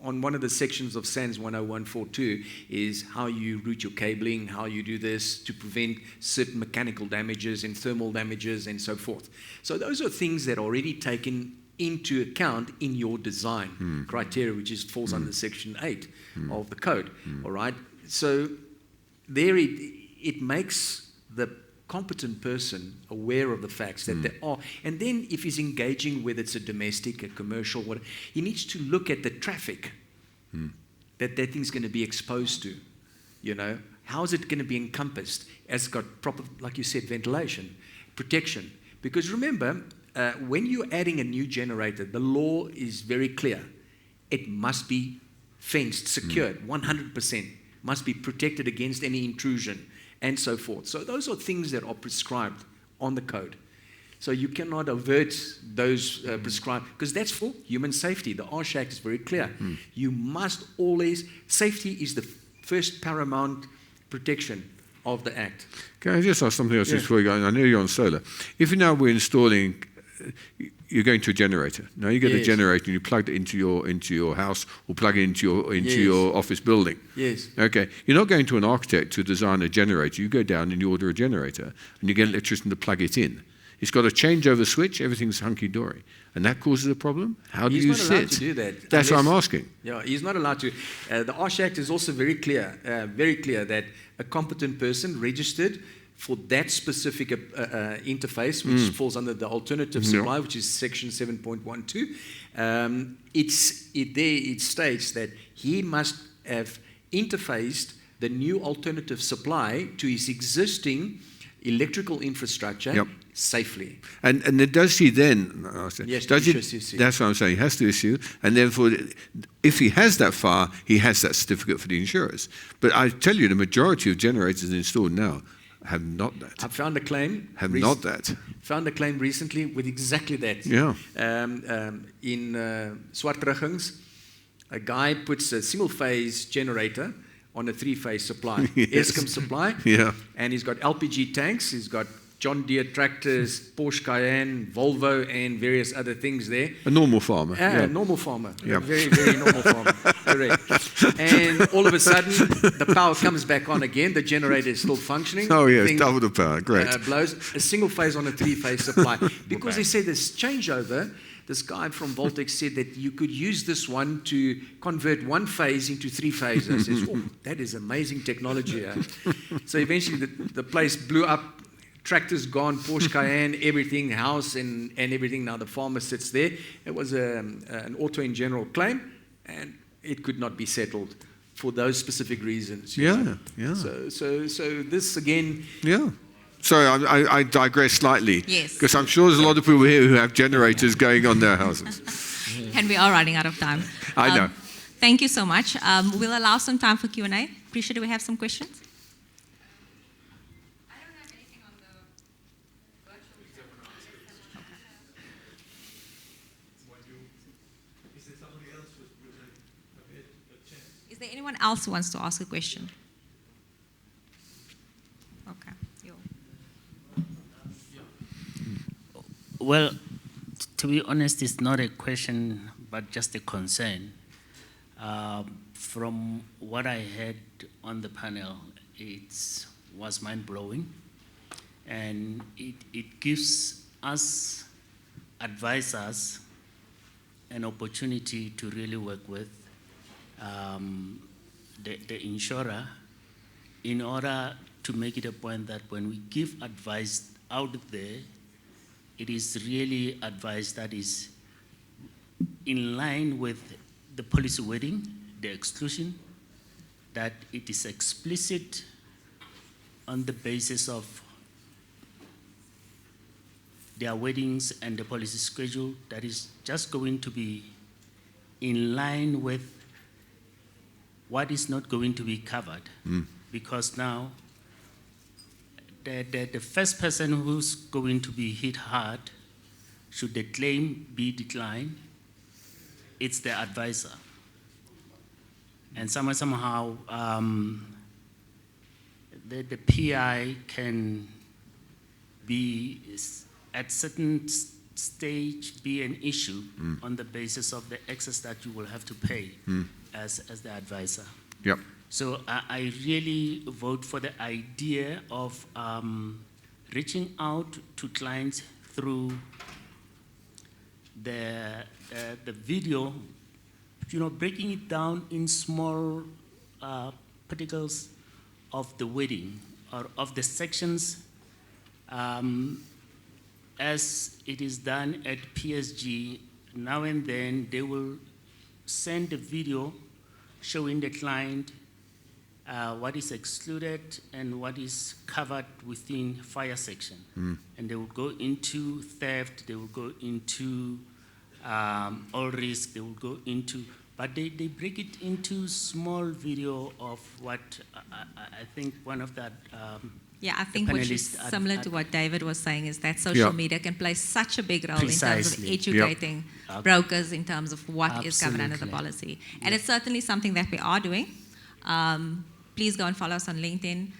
on one of the sections of SANS 10142 is how you route your cabling, how you do this to prevent certain mechanical damages and thermal damages and so forth. So those are things that are already taken into account in your design criteria, which falls under Section 8 of the code. All right. So there it makes the competent person aware of the facts that there are, and then if he's engaging, whether it's a domestic, a commercial, whatever, he needs to look at the traffic that thing's going to be exposed to. You know, how is it going to be encompassed? Has it got proper, like you said, ventilation, protection? Because remember, when you're adding a new generator, the law is very clear. It must be fenced, secured, 100%, must be protected against any intrusion, and so forth. So those are things that are prescribed on the code. So you cannot avert those prescribed, because that's for human safety. The OSH Act is very clear. You must always, safety is the first paramount protection of the Act. Can I just ask something else Yeah. before you go? I know you're on solar. If now we're installing, you're going to a generator. Now you get a Yes. generator and you plug it into your house or plug it into Yes. your office building. Yes. Okay, you're not going to an architect to design a generator. You go down and you order a generator and you get an electrician to plug it in. It's got a changeover switch. Everything's hunky-dory. And that causes a problem? How do He's you not allowed sit? to do that. That's what I'm unless- asking. Yeah, he's not allowed to. The OSH Act is also very clear that a competent person registered for that specific interface, which falls under the alternative supply, which is Section 7.12, it states that he must have interfaced the new alternative supply to his existing electrical infrastructure safely. And does he then? Yes, does he he, should issue. that's what I'm saying. He has to issue, and therefore, if he has that far, he has that certificate for the insurers. But I tell you, the majority of generators installed now have not that. I found a claim. Have not that. Found a claim recently with exactly that. Yeah. In Swartruggings, a guy puts a single-phase generator on a three-phase supply, Yes. Eskom supply, Yeah. and he's got LPG tanks, he's got John Deere tractors, Porsche Cayenne, Volvo, and various other things there. A normal farmer. Yeah. Normal farmer. Yeah. Very, very normal farmer. Correct. And all of a sudden, the power comes back on again. The generator is still functioning. Oh, yes, Thing, double the power. Great. blows a single phase on a three-phase supply. Because they said this changeover, this guy from Voltex said that you could use this one to convert one phase into three phases. I says, oh, that is amazing technology. So eventually the place blew up. Tractors gone, Porsche Cayenne, everything, house and everything. Now the farmer sits there. It was an auto in general claim, and it could not be settled for those specific reasons. you know. Yeah. So this again. Yeah. Sorry, I digress slightly. Yes. Because I'm sure there's a lot of people here who have generators going on their houses. And we are running out of time. I know. Thank you so much. We'll allow some time for Q&A. Appreciate we have some questions. Is there anyone else who wants to ask a question? Okay. Well, to be honest, it's not a question, but just a concern. From what I heard on the panel, it was mind-blowing, and it gives us advisors an opportunity to really work with the insurer in order to make it a point that when we give advice out there, it is really advice that is in line with the policy wording, the exclusion, that it is explicit on the basis of their weddings and the policy schedule, that is just going to be in line with what is not going to be covered. Because now the first person who's going to be hit hard, should the claim be declined, it's the advisor. And somehow the PI can be at certain stage be an issue on the basis of the excess that you will have to pay as the advisor. Yep. So I really vote for the idea of reaching out to clients through the video, breaking it down in small particles of the wedding or of the sections, as it is done at PSG. Now and then they will send a video showing the client what is excluded and what is covered within fire section. And they will go into theft, they will go into all risk, they will go into, but they break it into small video of what I think one of that yeah, I think which is similar to what David was saying is that social media can play such a big role in terms of educating brokers in terms of what is covered under the policy. And it's certainly something that we are doing. Please go and follow us on LinkedIn.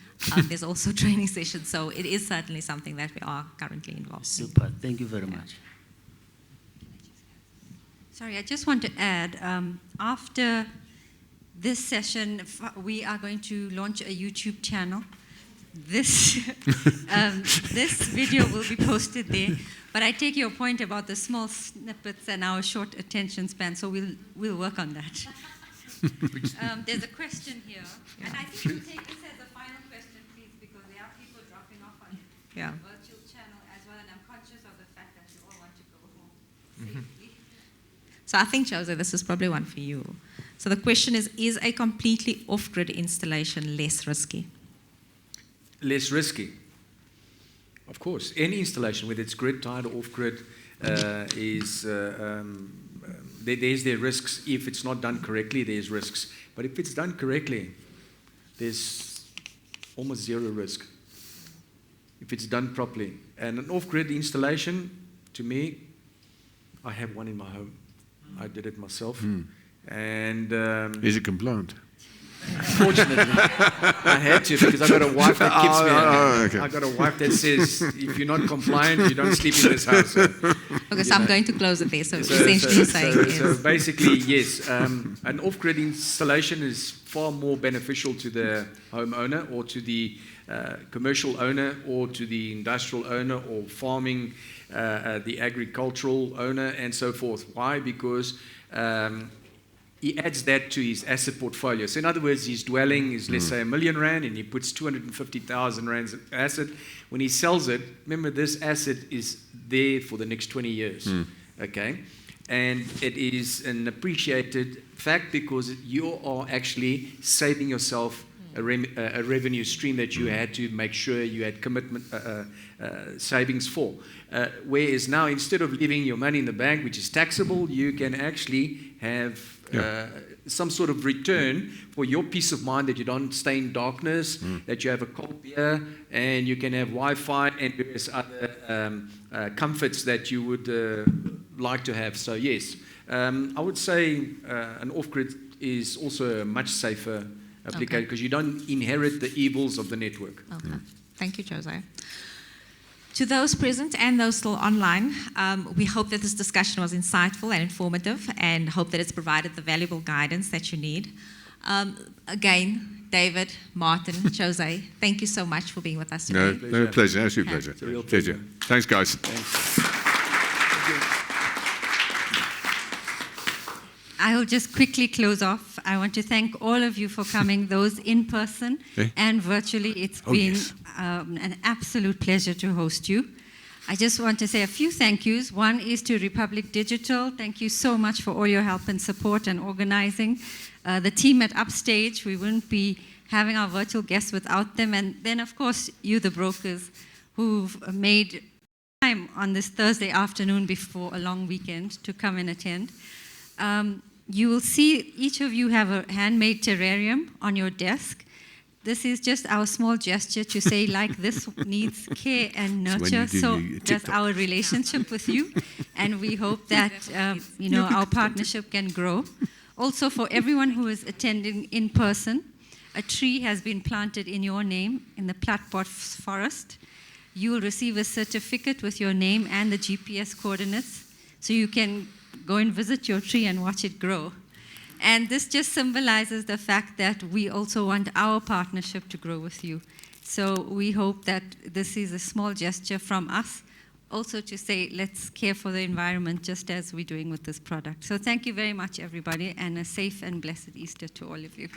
There's also training sessions, so it is certainly something that we are currently involved in. Super, thank you very much. Sorry, I just want to add, after this session, we are going to launch a YouTube channel. This video will be posted there, but I take your point about the small snippets and our short attention span, so we'll work on that. There's a question here, and I think we'll take this as a final question, please, because there are people dropping off on the virtual channel as well, and I'm conscious of the fact that you all want to go home safely. So I think, Jose, this is probably one for you. So the question is a completely off-grid installation less risky? Less risky. Of course, any installation, whether it's grid-tied or off-grid, there's their risks. If it's not done correctly, there's risks. But if it's done correctly, there's almost zero risk if it's done properly. And an off-grid installation, to me, I have one in my home. I did it myself. And is it compliant? Fortunately, I had to because I got a wife that keeps me. Okay. I got a wife that says, if you're not compliant, you don't sleep in this house. So, okay, so I'm going to close it there. So essentially you're saying so basically, yes, an off-grid installation is far more beneficial to the homeowner or to the commercial owner or to the industrial owner or farming, the agricultural owner and so forth. Why? Because he adds that to his asset portfolio. So in other words, his dwelling is, let's say, R1 million, and he puts 250,000 rands asset. When he sells it, remember this asset is there for the next 20 years, okay? And it is an appreciated fact because you are actually saving yourself a revenue stream that you had to make sure you had commitment savings for. Whereas now, instead of leaving your money in the bank, which is taxable, you can actually have some sort of return for your peace of mind that you don't stay in darkness, that you have a cold beer, and you can have Wi-Fi and various other comforts that you would like to have. So yes, I would say an off-grid is also a much safer application because you don't inherit the evils of the network. Okay. Thank you, Jose. To those present and those still online, we hope that this discussion was insightful and informative and hope that it's provided the valuable guidance that you need. Again, David, Martin, Jose, thank you so much for being with us today. No, pleasure. Absolute pleasure. It's a real pleasure. Thanks, guys. I'll just quickly close off. I want to thank all of you for coming, those in person and virtually. It's been an absolute pleasure to host you. I just want to say a few thank yous. One is to Republic Digital. Thank you so much for all your help and support and organizing. The team at Upstage, we wouldn't be having our virtual guests without them. And then, of course, you, the brokers, who've made time on this Thursday afternoon before a long weekend to come and attend. You will see each of you have a handmade terrarium on your desk. This is just our small gesture to say, like, this needs care and nurture. So that's our relationship with you. And we hope that, our partnership can grow. Also, for everyone who is attending in person, a tree has been planted in your name in the Platpot Forest. You will receive a certificate with your name and the GPS coordinates, so you can go and visit your tree and watch it grow. And this just symbolizes the fact that we also want our partnership to grow with you. So we hope that this is a small gesture from us, also to say, let's care for the environment just as we're doing with this product. So thank you very much, everybody, and a safe and blessed Easter to all of you.